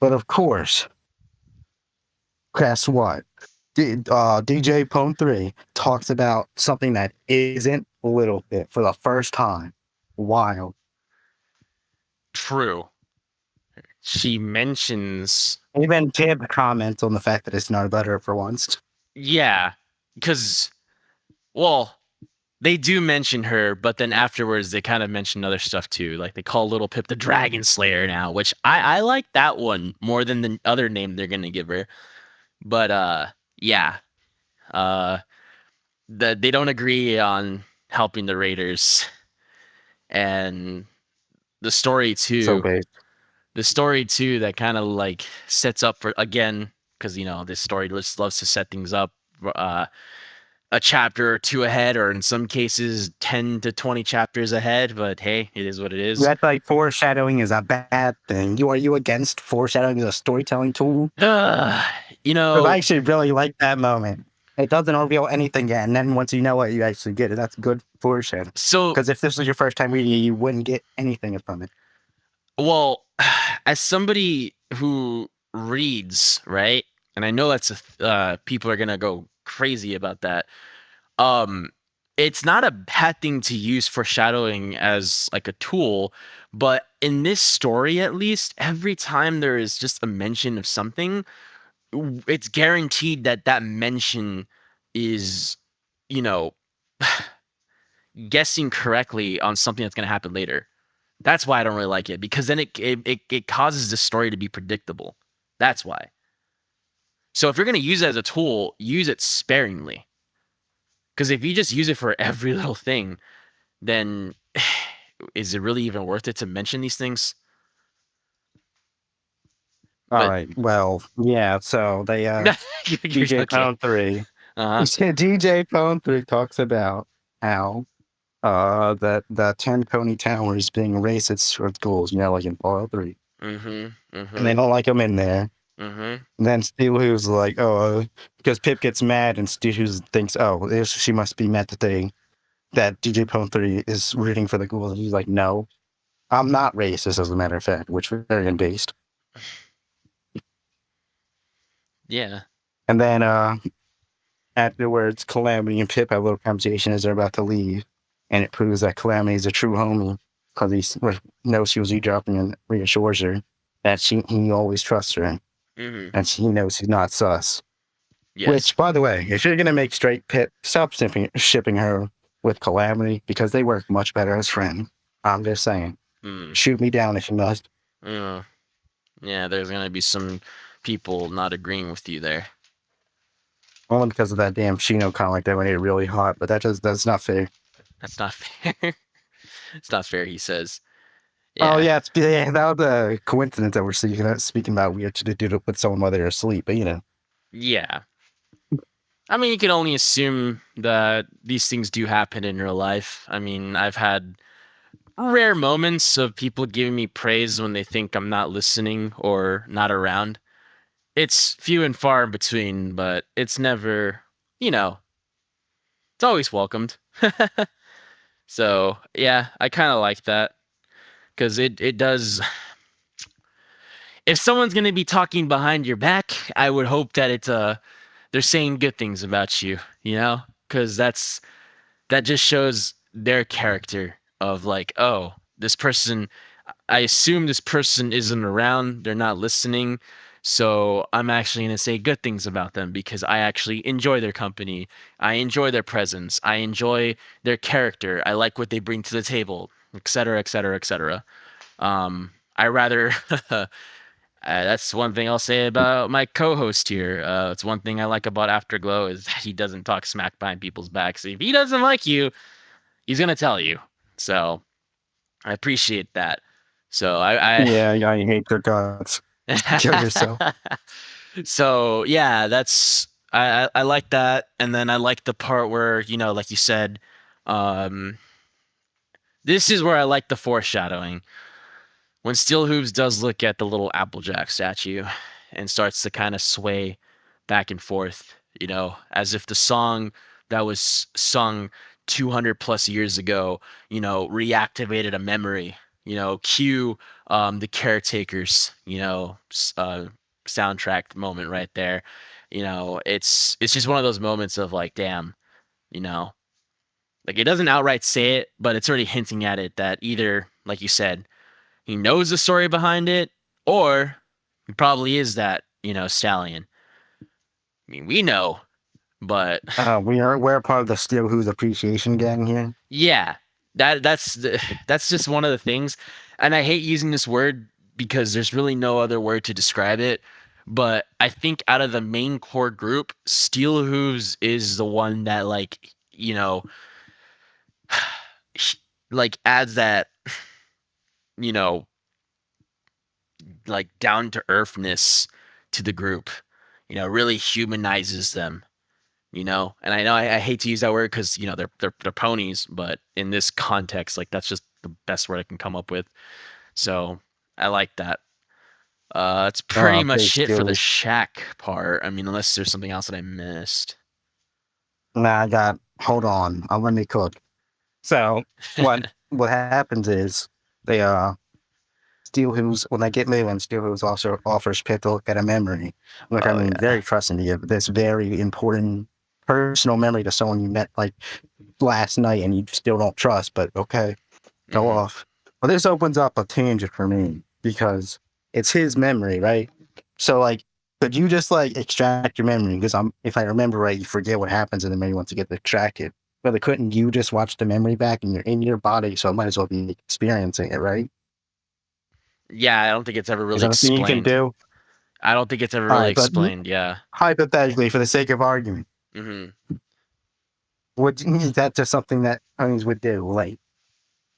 But of course, guess what? DJ Pone 3 talks about something that isn't Little Bit for the first time. Wild. True. She mentions. Even Tib comments on the fact that it's not about her for once. Yeah, because, well, they do mention her, but then afterwards they kind of mention other stuff too. Like they call Little Pip the Dragon Slayer now, which I like that one more than the other name they're gonna give her. But yeah, they don't agree on helping the Raiders, and the story too. So big. The story too that kind of like sets up for again because this story just loves to set things up. A chapter or two ahead, or in some cases 10 to 20 chapters ahead, but hey, it is what it is. That's like foreshadowing is a bad thing. Are you against foreshadowing as a storytelling tool? I I actually really like that moment. It doesn't reveal anything yet, and then once you know it, you actually get it. That's good foreshadowing. So, Because if this was your first time reading it, you wouldn't get anything from it. well, as somebody who reads, right? And I know people are gonna go crazy about that. Um, it's not a bad thing to use foreshadowing as like a tool, but in this story, at least, every time there is just a mention of something, it's guaranteed that that mention is, you know, guessing correctly on something that's going to happen later. That's why I don't really like it, because then it causes the story to be predictable. That's why. So if you're going to use it as a tool, use it sparingly. Because if you just use it for every little thing, then is it really even worth it to mention these things? All But right. Well, yeah. So they DJ okay. Pound 3. Uh-huh. DJ Pound 3 talks about how that the 10 Pony Tower is being raced at schools, like in Fallout 3. Mm-hmm. And they Mm-hmm. don't like him in there. Mm-hmm. And then Steel Who's like, because Pip gets mad and Steel Who thinks, she must be mad that DJ Pone 3 is rooting for the ghouls. And he's like, no, I'm not racist, as a matter of fact, which was very based. Yeah. And then afterwards, Calamity and Pip have a little conversation as they're about to leave. And it proves that Calamity is a true homie because he knows she was eavesdropping and reassures her that he always trusts her. Mm-hmm. And he knows he's not sus. Yes. Which, by the way, if you're going to make straight Pip, stop shipping her with Calamity because they work much better as friends. I'm just saying. Shoot me down if you must. Yeah, there's gonna be some people not agreeing with you there. Only because of that damn Shino comic that made it really hot, but that's not fair. That's not fair. It's not fair, he says. Yeah. Oh yeah, that was a coincidence that we're speaking about. We had to do it with someone while they're asleep, but Yeah. I mean, you can only assume that these things do happen in real life. I mean, I've had rare moments of people giving me praise when they think I'm not listening or not around. It's few and far in between, but it's never, it's always welcomed. So, yeah, I kind of like that because it does. If someone's going to be talking behind your back, I would hope that they're saying good things about you, because that just shows their character of like, oh, this person, I assume this person isn't around, they're not listening, so I'm actually going to say good things about them because I actually enjoy their company, I enjoy their presence, I enjoy their character, I like what they bring to the table, etc., etc., etc. I rather that's one thing I'll say about my co-host here. It's one thing I like about Afterglow is he doesn't talk smack behind people's backs. If he doesn't like you, he's gonna tell you. So I appreciate that. So yeah, I hate your guts. Kill yourself. So yeah, I like that, and then I like the part where like you said, um, this is where I like the foreshadowing. When Steel Hooves does look at the little Applejack statue and starts to kind of sway back and forth, as if the song that was sung 200 plus years ago, reactivated a memory, cue the Caretakers, soundtrack moment right there. It's just one of those moments of like, damn, like it doesn't outright say it, but it's already hinting at it that either, like you said, he knows the story behind it, or he probably is that, stallion. I mean, we know, but we're part of the Steel Who's appreciation gang here. yeah, that's just one of the things. And I hate using this word because there's really no other word to describe it. But I think out of the main core group, Steel Hooves is the one that like adds that, you know, like down to earthness to the group, really humanizes them, and I know I hate to use that word because they're ponies, but in this context, like that's just the best word I can come up with. So I like that. It's pretty Okay, much it for the Steel. shack part. I mean, unless there's something else that I missed. Now I got. Hold on. I'll let me cook. So what happens is they Steel Who's when I get Leyland, Steel Who's also offers Pip to look at a memory, which I Oh mean yeah. very trusting to give this very important personal memory to someone you met like last night and you still don't trust, but okay, go Hmm. off. Well, this opens up a tangent for me because it's his memory, right? So like, could you just like extract your memory? Because if I remember right, you forget what happens in the memory once it gets extracted. But couldn't you just watch the memory back and you're in your body, so it might as well be experiencing it, right? Yeah, I don't think it's ever Is really that a thing you can explained. do? I don't think it's ever All really right, but explained. Yeah. hypothetically, for the sake of argument, Hmm. would is that just something that homies would do? Like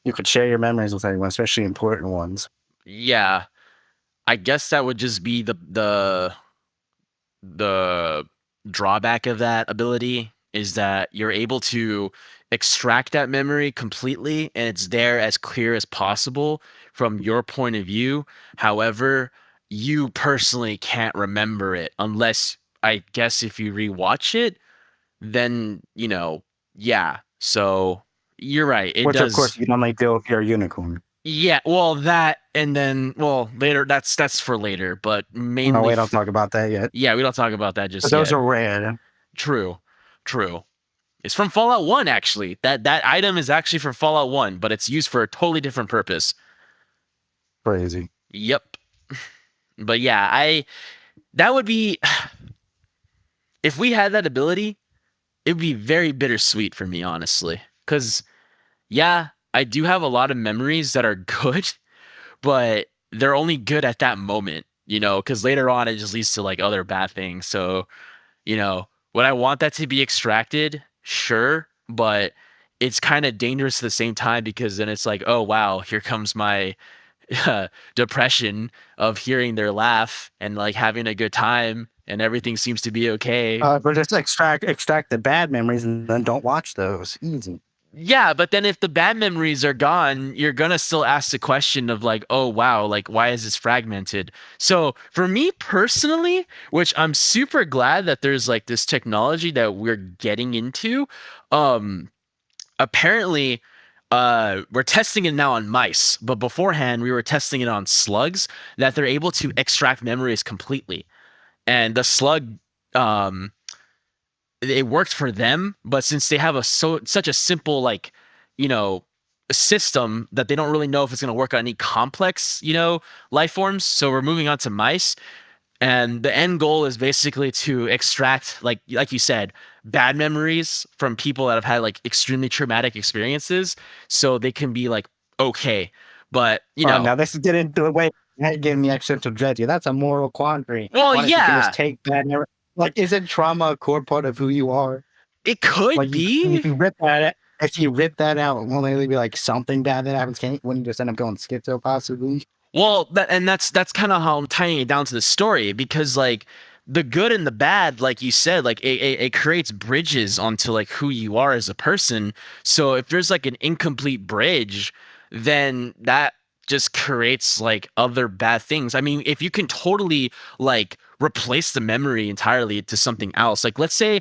you could share your memories with anyone, especially important ones. Yeah. I guess that would just be the drawback of that ability is that you're able to extract that memory completely and it's there as clear as possible from your point of view. However, you personally can't remember it unless I guess if you rewatch it, then, yeah. So you're right. It Which, of course, does. you can only do if you're a unicorn. Yeah, well, that and then, well, later. That's for later, but No, mainly, wait, I'll talk about that yet. yeah, we don't talk about that But just those yet. are rare. True, true. It's from Fallout 1 actually. That item is actually from Fallout 1, but it's used for a totally different purpose. Crazy. Yep. But yeah, I that would be if we had that ability, it would be very bittersweet for me, honestly. Cuz yeah, I do have a lot of memories that are good, but they're only good at that moment, cuz later on it just leads to like other bad things. So, would I want that to be extracted? Sure, but it's kind of dangerous at the same time because then it's like, oh wow, here comes my depression of hearing their laugh and like having a good time and everything seems to be okay. But just extract the bad memories and then don't watch those. Easy. Yeah, but then if the bad memories are gone, you're gonna still ask the question of like, oh wow, like why is this fragmented? So for me personally, which I'm super glad that there's like this technology that we're getting into, um, apparently we're testing it now on mice, but beforehand we were testing it on slugs that they're able to extract memories completely. And the slug um it worked for them, but since they have such a simple like, you know, system that they don't really know if it's going to work on any complex, life forms. So we're moving on to mice, and the end goal is basically to extract like you said, bad memories from people that have had like extremely traumatic experiences, so they can be like okay, but Now this is getting into the way that giving me existential dread. Yeah, that's a moral quandary. well, What if you can just yeah, take bad memory? Like, isn't trauma a core part of who you are? it could Like, if be. you rip that, if you rip that out, won't there be like something bad that happens? Wouldn't you just end up going schizo possibly? Well, that's kind of how I'm tying it down to the story because like the good and the bad, like you said, like it creates bridges onto like who you are as a person. So if there's like an incomplete bridge, then that just creates like other bad things. I mean, if you can totally like replace the memory entirely to something else, like let's say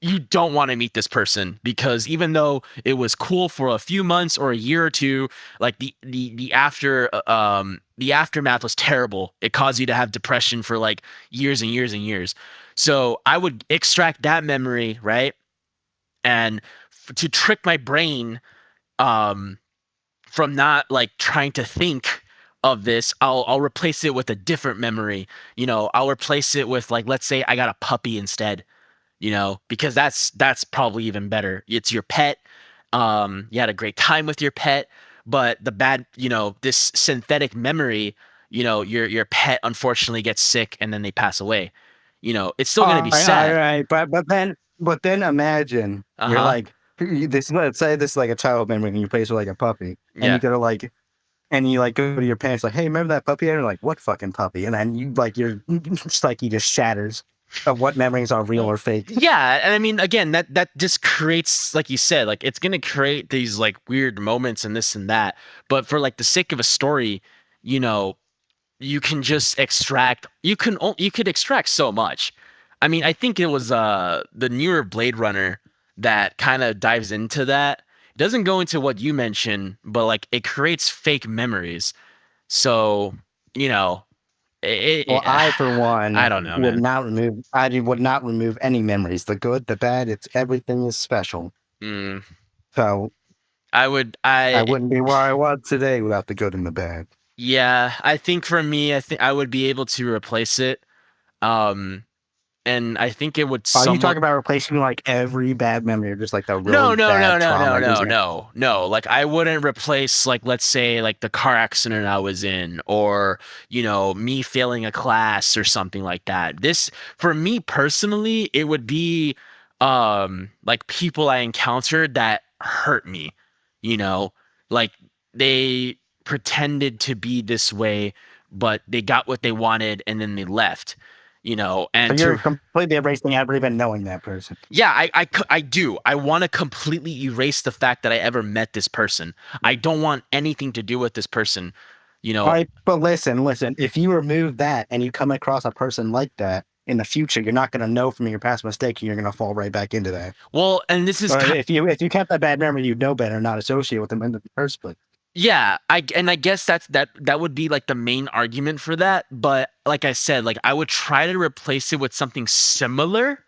you don't want to meet this person because even though it was cool for a few months or a year or two, like the aftermath was terrible. It caused you to have depression for like years and years and years. So I would extract that memory, right? And to trick my brain um from not like trying to think of this, I'll replace it with a different memory. I'll replace it with like let's say I got a puppy instead, because that's probably even better. It's your pet. You had a great time with your pet, but the bad, this synthetic memory, your pet unfortunately gets sick and then they pass away. It's still gonna be All sad. right, but then imagine Uh you're huh. like this. Let's say this is like a child memory, and you place with like a puppy, and you Yeah. go to like, and you like go to your parents like, hey, remember that puppy? And you're like, what fucking puppy? And then you like your psyche just shatters of what memories are real Well, or fake. yeah, and I mean, again, that just creates, like you said, like it's gonna create these like weird moments and this and that. But for like the sake of a story, you know, you can just extract you could extract so much. I mean, I think it was the newer Blade Runner that kind of dives into that. It doesn't go into what you mentioned, but like it creates fake memories. So, you know, Well, I for one I don't know, man. would not remove any memories. The good, the bad, it's everything is special. Mm, So I would, I wouldn't be where I was today without the good and the bad. yeah, I think for me, I think I would be able to replace it. Um, and I think it would Are you somewhat. talking about replacing like every bad memory or just like the No, really no, no, bad no, trauma? no, Like, no, no, no. Like I wouldn't replace like let's say like the car accident I was in or me failing a class or something like that. This for me personally, it would be like people I encountered that hurt me, you know? Like they pretended to be this way, but they got what they wanted and then they left, so and you're to completely erasing ever even knowing that person. yeah, I do. I want to completely erase the fact that I ever met this person. I don't want anything to do with this person. You All know, right, but listen. If you remove that and you come across a person like that in the future, you're not going to know from your past mistake, and you're going to fall right back into that. well, and this is Or if you kept that bad memory, you'd know better, not associate with them in the first place. yeah, I guess that would be like the main argument for that, but like I said, like I would try to replace it with something similar.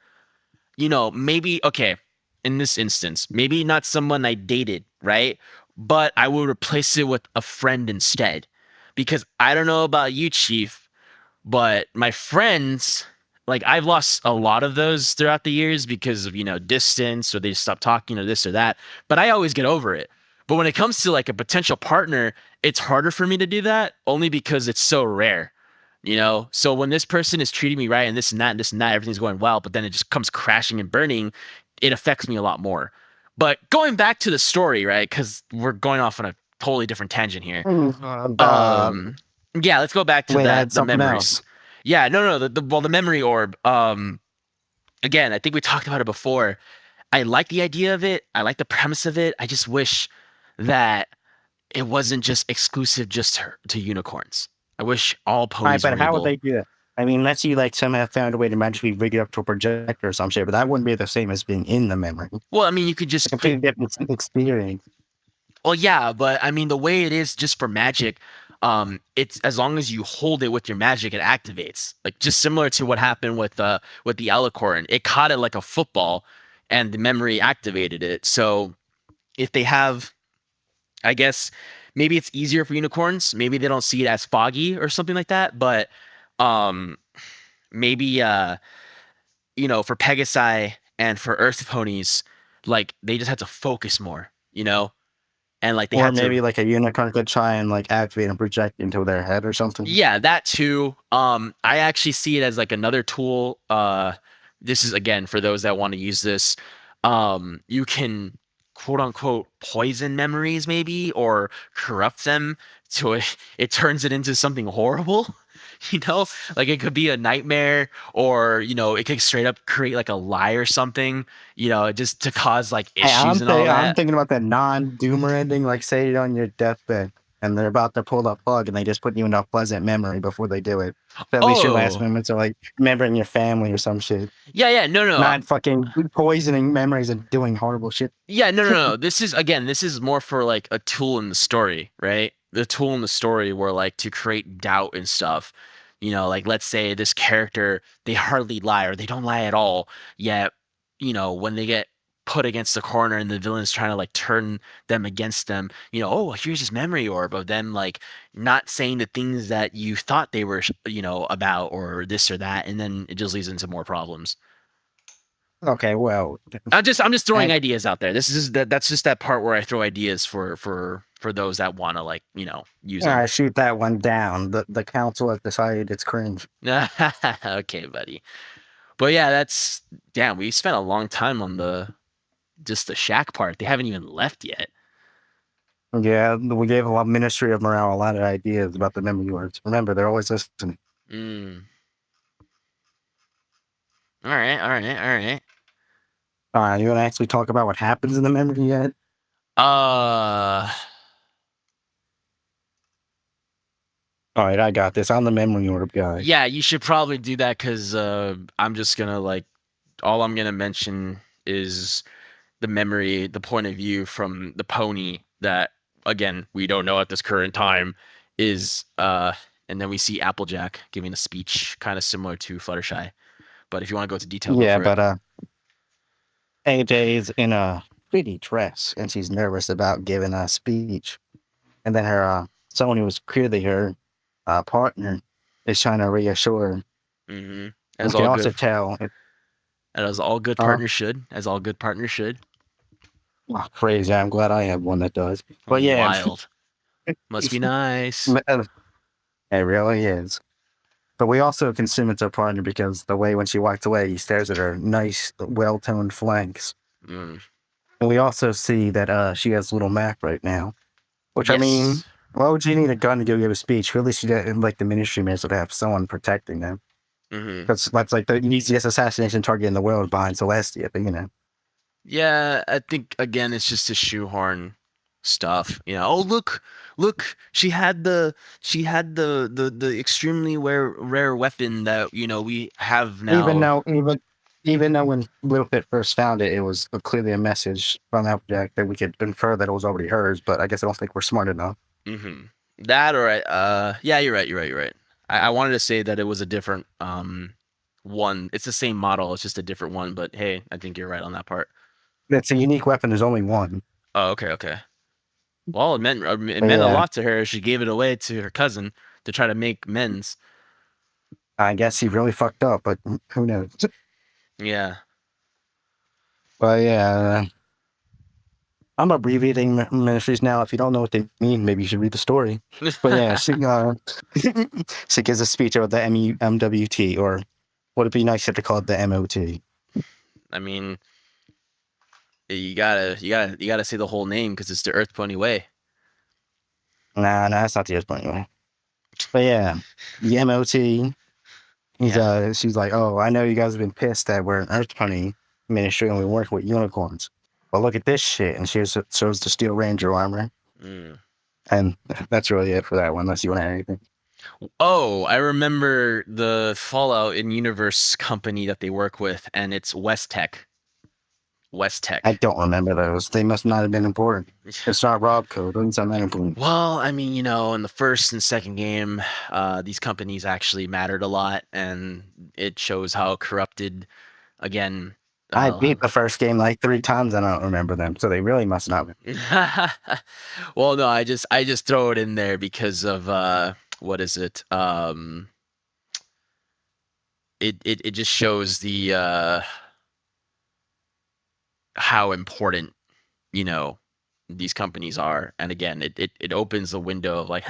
Maybe okay, in this instance, maybe not someone I dated, right? But I would replace it with a friend instead. Because I don't know about you, Chief, but my friends, like I've lost a lot of those throughout the years because of, distance or they stop talking or this or that. But I always get over it. But when it comes to like a potential partner, it's harder for me to do that only because it's so rare. So when this person is treating me right and this and that and this and that, everything's going well, but then it just comes crashing and burning, it affects me a lot more. But going back to the story, right? Because we're going off on a totally different tangent here. Um, yeah, let's go back to Wait, I that had the something else. memories. Yeah, no, the memory orb. Again, I think we talked about it before. I like the idea of it. I like the premise of it. I just wish that it wasn't just exclusive just to unicorns. I wish all All right, ponies but were how would able. they do it? I mean, unless you like somehow found a way to magically rig it up to a projector or some shit, but that wouldn't be the same as being in the memory. It's Well, I mean, you could a just pick. completely different experience. Well, yeah, but I mean, the way it is just for magic, it's as long as you hold it with your magic, it activates. Like just similar to what happened with the alicorn. It caught it like a football, and the memory activated it. So if they have, I guess maybe it's easier for unicorns. Maybe they don't see it as foggy or something like that. But um, maybe for Pegasi and for Earth ponies, like they just had to focus more. And like they Or had to. maybe like a unicorn could try and like activate and project into their head or something. Yeah, that too. I actually see it as like another tool. This is again for those that want to use this. You can quote unquote poison memories maybe or corrupt them so it turns it into something horrible. Like it could be a nightmare or it could straight up create like a lie or something, just to cause like Hey, issues and all I'm that. thinking about that non-doomer ending, like say you're on your deathbed and they're about to pull the plug and they just put you in a pleasant memory before they do it. So at least your last Oh, moments are like remembering your family or some shit. yeah, no, no. Not fucking poisoning memories and doing horrible shit. Yeah, no. This is more for like a tool in the story, right? The tool in the story where like to create doubt and stuff. Like let's say this character, they hardly lie or they don't lie at all. Yet, when they get put against the corner and the villain's trying to like turn them against them, oh, here's his memory orb of them like not saying the things that you thought they were, about or this or that, and then it just leads into more problems. Okay, well, I'm just throwing I, ideas out there. This is that's just that part where I throw ideas for those that want to like use them. shoot that one down. The council has decided it's cringe. Okay, buddy. But yeah, that's damn. We spent a long time on the shack part. They haven't even left yet. Yeah, we gave a lot Ministry of Morale a lot of ideas about the memory words. Remember, they're always listening. Mm. All right, all right, all right. You want to actually talk about what happens in the memory yet? Uh, All right, I got this. I'm the memory orb guy. yeah, you should probably do that because I'm just gonna like all I'm gonna mention is the memory, the point of view from the pony that, again, we don't know at this current time is and then we see Applejack giving a speech kind of similar to Fluttershy. But if you want to go into detail, go Yeah, for it. but AJ's in a pretty dress and she's nervous about giving a speech. And then her someone who was clearly her partner is trying to reassure her. Mm-hmm. You As can all also good, tell as all good partners should, as all good partners should. crazy. I'm glad I have one that does. But yeah, Wild. Must be nice. it really is. But we also consume it's a partner because the way when she walks away, he stares at her nice, well-toned flanks. Mm. And we also see that she has a little Mac right now. Which, Yes. I mean, why would you need a gun to go give a speech? Really, she didn't, like, the ministry may would have someone protecting them. Mm-hmm. Because that's like the easiest assassination target in the world behind Celestia, but you know. Yeah, I think again it's just a shoehorn stuff. You know, oh look, she had the extremely rare weapon that we have now. Even though when Littlepit first found it, it was clearly a message from Applejack that we could infer that it was already hers, but I guess I don't think we're smart enough. Mm-hmm. That or yeah, you're right. I wanted to say that it was a different one. It's the same model, it's just a different one, but hey, I think you're right on that part. That's a unique weapon, there's only one. Oh, okay. Well, it meant Yeah. a lot to her. She gave it away to her cousin to try to make amends. I guess he really fucked up, but who knows? Yeah. But yeah, I'm abbreviating ministries now. If you don't know what they mean, maybe you should read the story. But yeah, she gives a speech about the MWT, or would it be nice if they called it the MOT? I mean, you gotta say the whole name because it's the Earth Pony Way. Nah, that's not the Earth Pony Way. But yeah, the MOT. She's like, oh, I know you guys have been pissed that we're an Earth Pony ministry and we work with unicorns. But look at this shit, and she shows the Steel Ranger armor. Mm. And that's really it for that one, unless you want to add anything. Oh, I remember the Fallout in Universe company that they work with, and it's West Tech. I don't remember those. They must not have been important. It's not Rob Code. Doesn't sound that important. Well, I mean, in the first and second game, these companies actually mattered a lot, and it shows how corrupted, again. I beat the first game like 3 times and I don't remember them, so they really must not have. Well, no, I just throw it in there because of what is it? It just shows the how important these companies are, and again, it opens the window of like,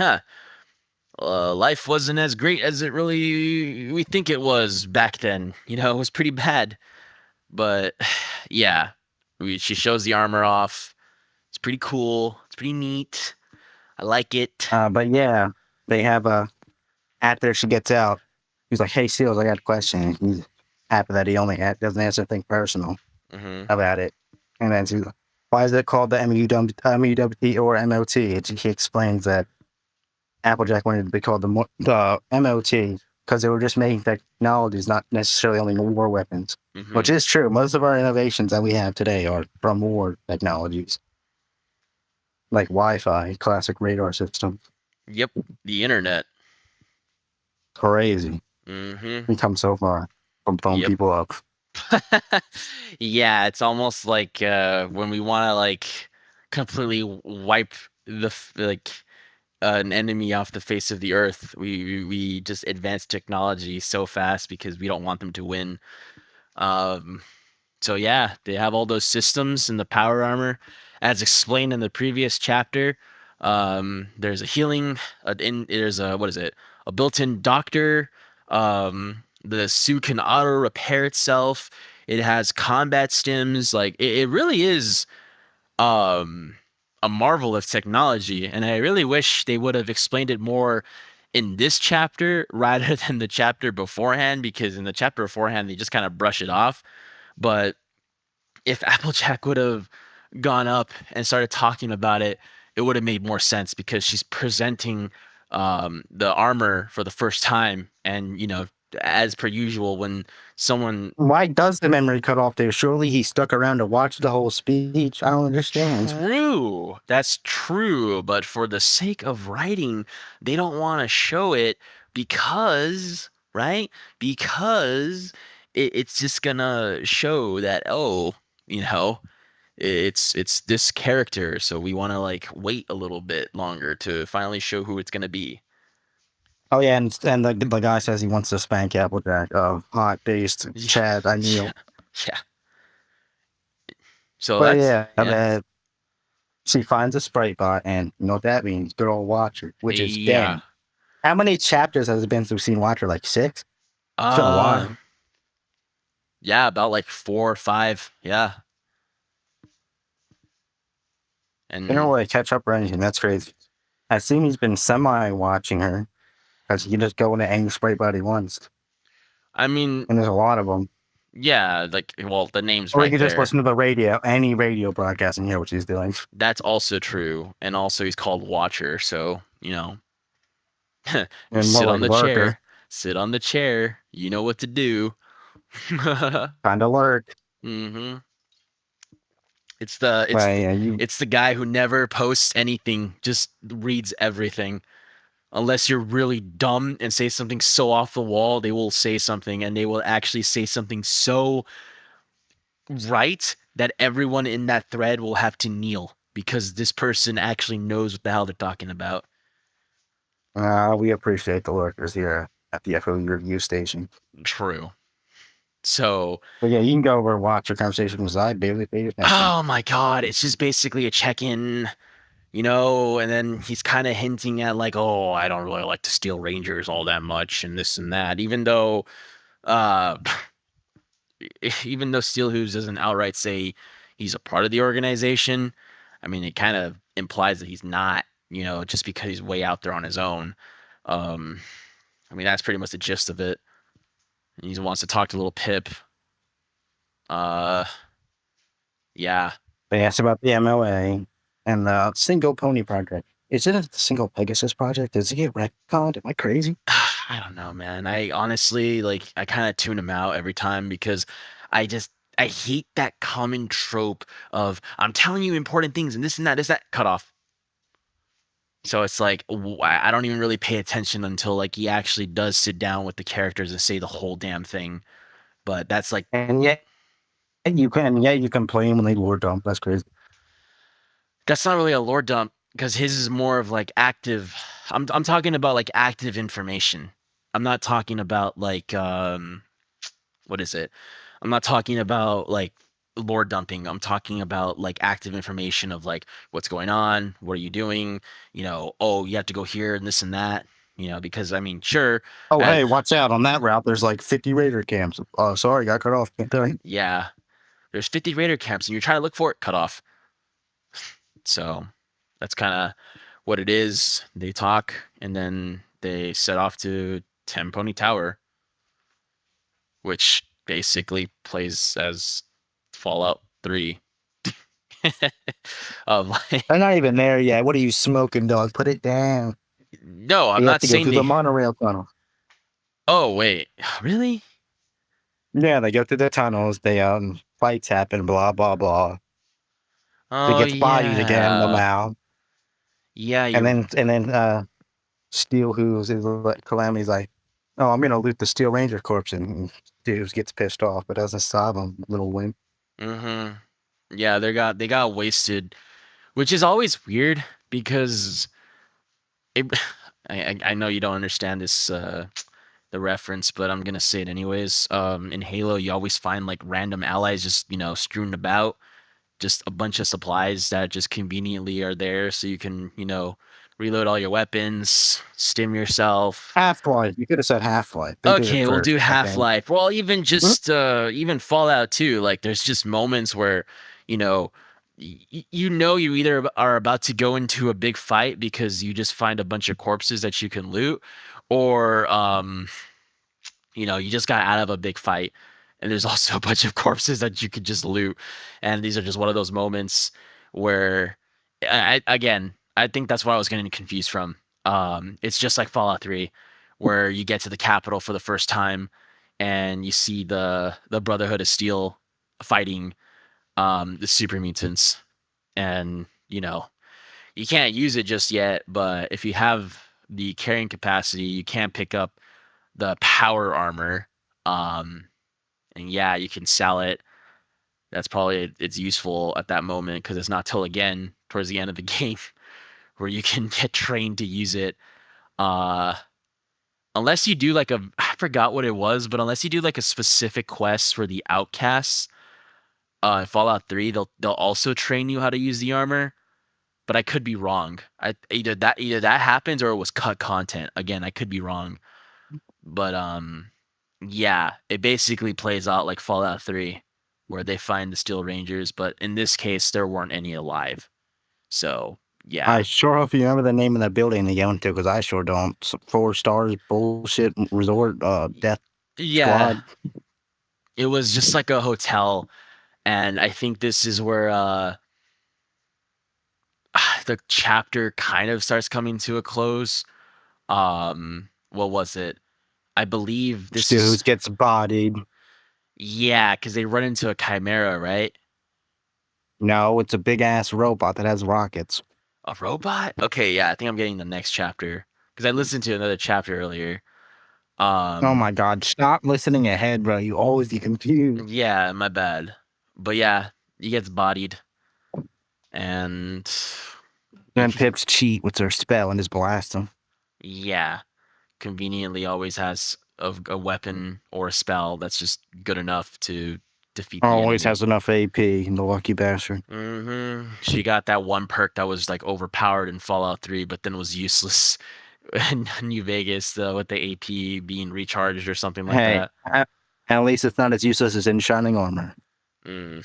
life wasn't as great as it really we think it was back then. It was pretty bad. But yeah, she shows the armor off. It's pretty cool. It's pretty neat. I like it. But yeah, they have after she gets out, he's like, "Hey, Seals, I got a question." And he's happy that he only doesn't answer anything personal about it. And then she's like, "Why is it called the MUWT or MOT?" And he explains that Applejack wanted to be called the MOT because they were just making technologies, not necessarily only war weapons. Which is true. Most of our innovations that we have today are from war technologies. Like Wi-Fi, classic radar systems. Yep, the internet. Crazy. We come so far from throwing people up. Yeah, it's almost like when we want to like completely wipe an enemy off the face of the earth, we just advance technology so fast because we don't want them to win. So yeah, they have all those systems in the power armor, as explained in the previous chapter. There's a healing. There's a built-in doctor. The suit can auto repair itself. It has combat stims. Like it really is a marvel of technology, and I really wish they would have explained it more in this chapter rather than the chapter beforehand, because in the chapter beforehand they just kind of brush it off. But if Applejack would have gone up and started talking about it, it would have made more sense, because she's presenting the armor for the first time, and as per usual, when someone Why does the memory cut off there? Surely he stuck around to watch the whole speech. I don't understand. True. That's true. But for the sake of writing, they don't want to show it because, right? Because it's just gonna show that, oh, you know, it's this character, so we want to like wait a little bit longer to finally show who it's gonna be. Oh yeah, and the guy says he wants to spank Applejack. Hot based Chad. I Yeah. kneel. Yeah. So But that's yeah, yeah. she finds a sprite bot, and you know what that means? Good old Watcher, which is Yeah. dead. How many chapters has it been since we've seen Watcher? Like 6? It's been a Uh while. yeah, about like 4 or 5. Yeah. They don't And really catch up or anything. That's crazy. I assume he's been semi watching her because he can just go into any sprite bot he wants, I mean, and there's a lot of them. yeah, like well, the name's Or he right could just there. listen to the radio, any radio broadcast, and hear what she's doing. That's also true. And also he's called Watcher, so, you And more sit on like the lurker, chair, sit on the chair, you know what to do. kind of lurk. hmm It's the it's But the, yeah, you it's the guy who never posts anything, just reads everything. Unless you're really dumb and say something so off the wall, they will say something, and they will actually say something so right that everyone in that thread will have to kneel because this person actually knows what the hell they're talking about. we appreciate the lurkers here at the FOE review station. True. So, But yeah, you can go over and watch your conversation because I barely paid attention. oh my god, it's just basically a check-in, and then he's kind of hinting at like, oh, I don't really like to steal rangers all that much and this and that, uh even though Steel Hooves doesn't outright say he's a part of the organization. I mean, it kind of implies that he's not, just because he's way out there on his own. Um, I mean, that's pretty much the gist of it. He wants to talk to little Pip. Uh, yeah. They asked about the MOA and the Single Pony Project. Is it a Single Pegasus Project? Does it get retconned? Am I crazy? I don't know, man. I honestly I kind of tune him out every time because I hate that common trope of I'm telling you important things and this that cut off. So it's like I don't even really pay attention until like he actually does sit down with the characters and say the whole damn thing. But that's like And yet you complain when they lore dump. That's crazy. that's not really a lore dump because his is more of like active. I'm talking about like active information. I'm not talking about like what is it? I'm not talking about like lore dumping. I'm talking about like active information of like what's going on, what are you doing, oh, you have to go here and this and that, because I mean, sure, Oh, uh, hey, watch out. On that route, there's like 50 Raider camps. Oh, sorry, got cut off. Can't tell you. yeah, there's 50 raider camps and you're trying to look for it, cut off. So that's kind of what it is. They talk and then they set off to Tempony Tower, which basically plays as Fallout 3. Of like, They're not even there yet. What are you smoking, dog? Put it down. no, I'm You have not to go saying through the they. monorail tunnel. Oh wait, really? Yeah, they go through the tunnels. They fights happen. Blah blah blah. They Oh get bodies again. Them yeah, out. yeah. And You're. then Steel Hooves is like Calamity's like, oh, I'm gonna loot the Steel Ranger corpse, and Hooves gets pissed off, but doesn't stop him. Little wimp. Mm-hmm. Yeah, they got wasted, which is always weird because it. I know you don't understand this the reference, but I'm gonna say it anyways. In Halo, you always find like random allies just strewn about, just a bunch of supplies that just conveniently are there so you can, reload all your weapons, stim yourself. Half Life. You could have said Half Life. They did it Okay, we'll first, do I think. Half-Life. Well, even Mhm. just even Fallout 2, like there's just moments where, you know, you either are about to go into a big fight because you just find a bunch of corpses that you can loot, or you just got out of a big fight and there's also a bunch of corpses that you could just loot. And these are just one of those moments where again, I think that's what I was getting confused from. It's just like Fallout 3 where you get to the capital for the first time, and you see the Brotherhood of Steel fighting the super mutants, and you can't use it just yet, but if you have the carrying capacity, you can pick up the power armor. Um, and yeah, you can sell it. That's probably it's useful at that moment because it's not till again towards the end of the game where you can get trained to use it. Uh, unless you do like I forgot what it was, but unless you do like a specific quest for the outcasts, in Fallout 3, they'll also train you how to use the armor. But I could be wrong. Either that happens or it was cut content. Again, I could be wrong. But yeah, it basically plays out like Fallout 3, where they find the Steel Rangers, but in this case there weren't any alive. So I yeah. sure hope you remember the name of that building they go into, because I sure don't. 4 stars bullshit resort, death Yeah. squad. It was just like a hotel, and I think this is where the chapter kind of starts coming to a close. What was it? I believe this Still, who is gets bodied. yeah, because they run into a chimera, right? No, it's a big ass robot that has rockets. A robot? Okay, yeah, I think I'm getting the next chapter because I listened to another chapter earlier. Oh Um, my god, stop listening ahead, bro. You always get confused. yeah, my bad. But yeah, he gets bodied, and Then if you, Pips cheat with her spell and just blast him. yeah, conveniently always has a weapon or a spell that's just good enough to defeat the Always enemy. has enough AP, the lucky bastard. She got that one perk that was like overpowered in Fallout 3, but then was useless in New Vegas with the AP being recharged or something like Hey, that. at least it's not as useless as in Shining Armor. Mm,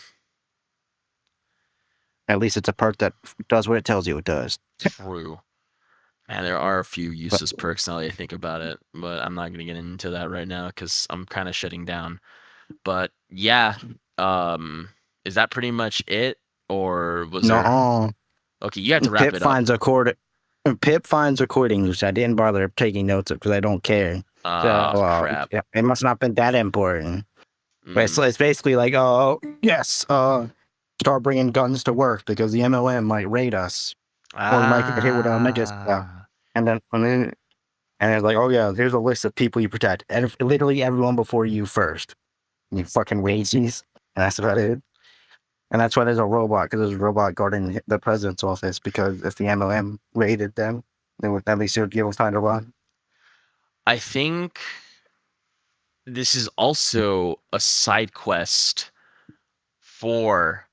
At least it's a perk that does what it tells you it does. true. Man, there are a few But useless perks now that I think about it, but I'm not gonna get into that right now because I'm kind of shutting down. But yeah, um, is that pretty much it, or was there? no, Okay, you have to wrap Pip it up. finds a cord. Pip finds recordings, which I didn't bother taking notes of because I don't care. So Crap. yeah, it must not have been that important. But Mm. it's basically like, oh yes, start bringing guns to work because the MLM might raid us, or we might get hit with a mega stuff. Ah. And it's like, oh yeah, here's a list of people you protect, and literally everyone before you first. You fucking wages, and that's about it. And that's why there's a robot, because there's a robot guarding the president's office. Because if the MLM raided them, then at least it would give us time to run. I think this is also a side quest for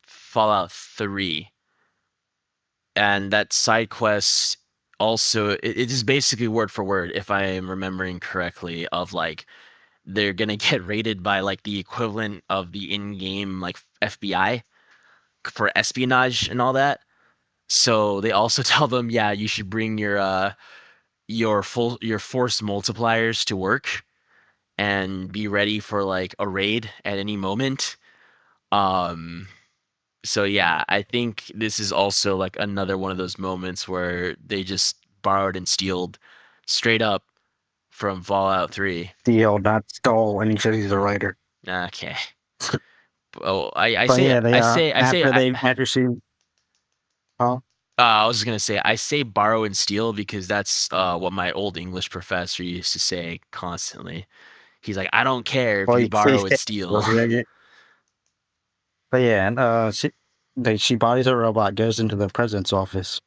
Fallout 3. And that side quest also it is basically word for word, if I am remembering correctly, of like they're gonna get raided by like the equivalent of the in-game like FBI for espionage and all that. So they also tell them, yeah, you should bring your force multipliers to work and be ready for like a raid at any moment. Um, so yeah, I think this is also like another one of those moments where they just borrowed and stealed straight up from Fallout 3. Steal, not stole, and he says he's a writer. Okay. Oh, I But say yeah, they I say I say after she, huh? I was just gonna say I say borrow and steal because that's what my old English professor used to say constantly. He's like, I don't care if Well, you you see, borrow and steal. but yeah, and she bodies a robot, goes into the president's office,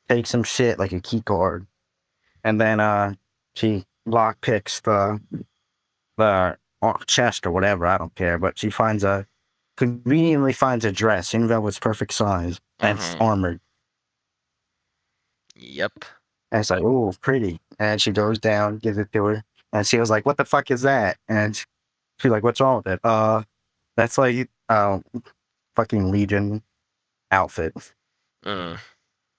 takes some shit like a key card, and then she lock picks the chest or whatever. I don't care, but she conveniently finds a dress in Velvet's perfect size and it's Mhm. armored. Yep. And it's like, ooh, pretty. And she goes down, gives it to her, and she was like, "What the fuck is that?" And she's like, "What's wrong with it?" That's like fucking Legion outfit. Uh,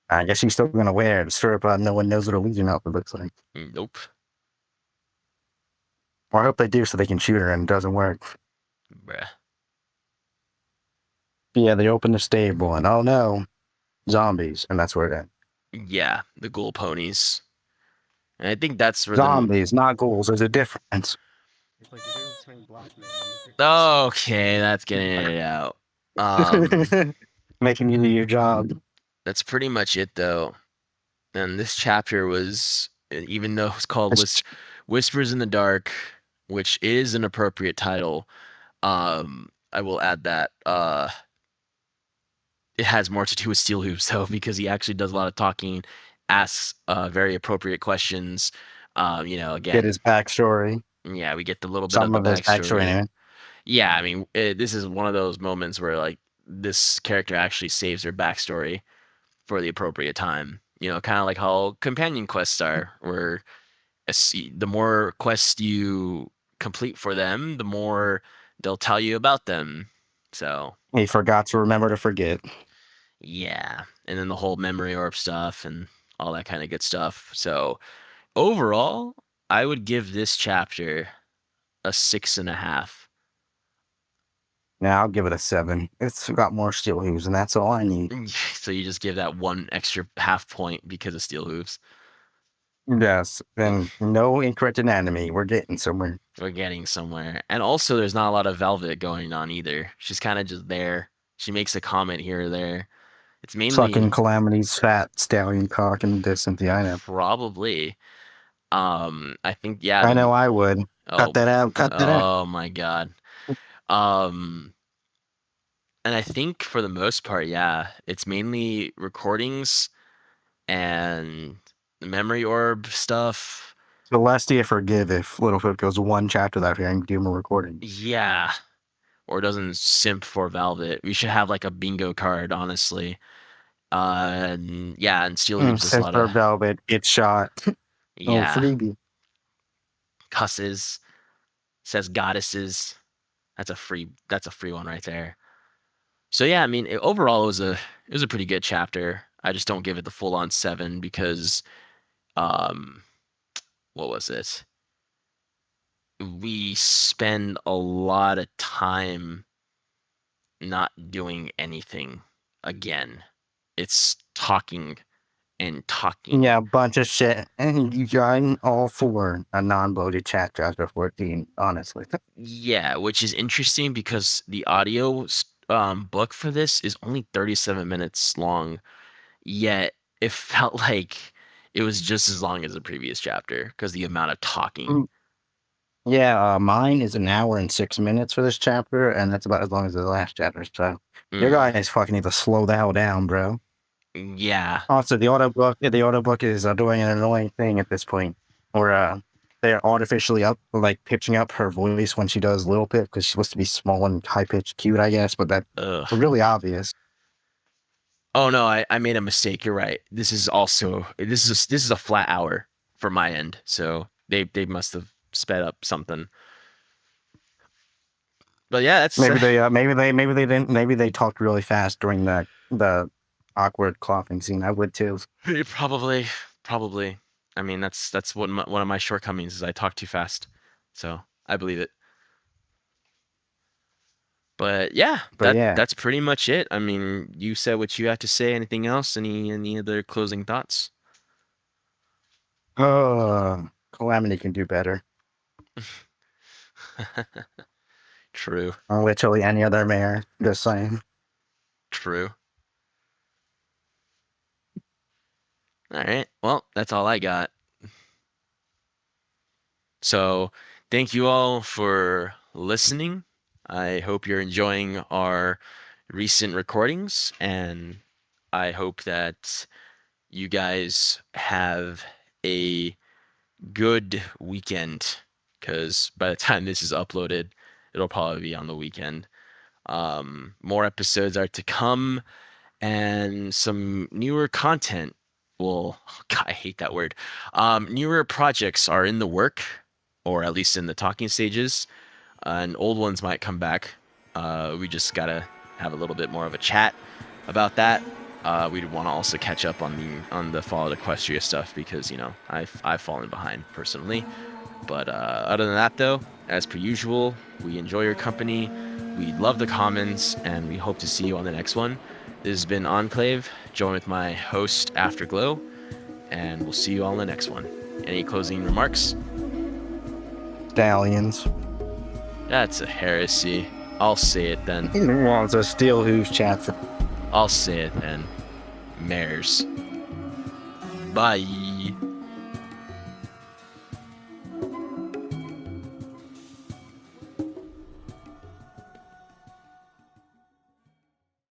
I guess she's still gonna wear it. Sure, but no one knows what a Legion outfit looks like. nope. Or I hope they do so they can shoot her and it doesn't work. Bruh. But yeah, they open the stable and oh no, zombies, and that's where it ends. Yeah, the ghoul ponies. And I think that's where the Zombies, not ghouls. There's a difference. It's like the difference between black okay, that's getting it out. Um, men. Making you do your job. that's pretty much it though. And this chapter was, even though it's called It's Whispers in the Dark, which is an appropriate title. I will add that. It has more to do with Steel Hoops though, because he actually does a lot of talking, asks very appropriate questions. get Again, his backstory. yeah, we get the little bit of Some the of his backstory backstory. in it. Yeah, I mean, this is one of those moments where like this character actually saves their backstory for the appropriate time. Kind of like how companion quests are, where the more quests you complete for them, the more they'll tell you about them. So He forgot to remember to forget. yeah, and then the whole memory orb stuff and all that kind of good stuff. So overall, I would give this chapter a 6.5. Now I'll give it a 7. It's got more steel hooves, and that's all I need. So you just give that one extra half point because of steel hooves. Yes, and no incorrect anatomy. We're getting somewhere. We're getting somewhere. And also, there's not a lot of Velvet going on either. She's kind of just there. She makes a comment here or there. It's Sucking mainly Calamity's fat stallion cock in the distance. Yeah, I know. probably. I think yeah. I know I would. Cut Oh, that out. Cut that out. oh my God. Um, and I think for the most part, yeah, it's mainly recordings and the memory orb stuff. Celestia forgive if Littlefoot goes one chapter without hearing Doom recording. Yeah, or doesn't simp for Velvet. We should have like a bingo card, honestly. And yeah, and Steel Hoops is a Says lot for of Velvet, it's shot. Oh, yeah freebie. cusses. Says goddesses. That's a free one right there. So yeah, I mean, overall it was a pretty good chapter. I just don't give it the full on 7 because um what was it? We spend a lot of time not doing anything again. It's talking and talking. Yeah, a bunch of shit. And you join all for a non-bloated chapter after 14, honestly. Yeah, which is interesting because the audio book for this is only 37 minutes long, yet it felt like it was just as long as the previous chapter because the amount of talking. Mm, Yeah, mine is an hour and 6 minutes for this chapter, and that's about as long as the last chapter. So your Mm, guys fucking need to slow the hell down, bro. yeah. Also, the audiobook is doing an annoying thing at this point, where they're artificially pitching up her voice when she does Little Pip because she's supposed to be small and high pitched, cute, I guess, but that's Ugh. really obvious. Oh no, I made a mistake. You're right. This is a flat hour for my end. So they must have sped up something. But yeah, that's Maybe they talked really fast during the awkward coughing scene. I would too. probably. I mean, that's one of my shortcomings is I talk too fast. So I believe it. But yeah, But yeah, that's pretty much it. I mean, you said what you had to say. Anything else? Any other closing thoughts? Calamity can do better. True. Literally any other mayor. Just saying. True. All right. Well, that's all I got. So, thank you all for listening. I hope you're enjoying our recent recordings, and I hope that you guys have a good weekend because by the time this is uploaded, it'll probably be on the weekend. More episodes are to come, and some newer content will. God, I hate that word. Newer projects are in the work, or at least in the talking stages, and old ones might come back. We just gotta have a little bit more of a chat about that. We'd want to also catch up on the Fallout Equestria stuff because I've fallen behind personally. But other than that, though, as per usual, we enjoy your company. We love the comments, and we hope to see you on the next one. This has been Enclave, joined with my host Afterglow, and we'll see you all in the next one. Any closing remarks? Stallions. That's a heresy. I'll say it then. He wants to steal whose chats. I'll say it then. Mares. Bye.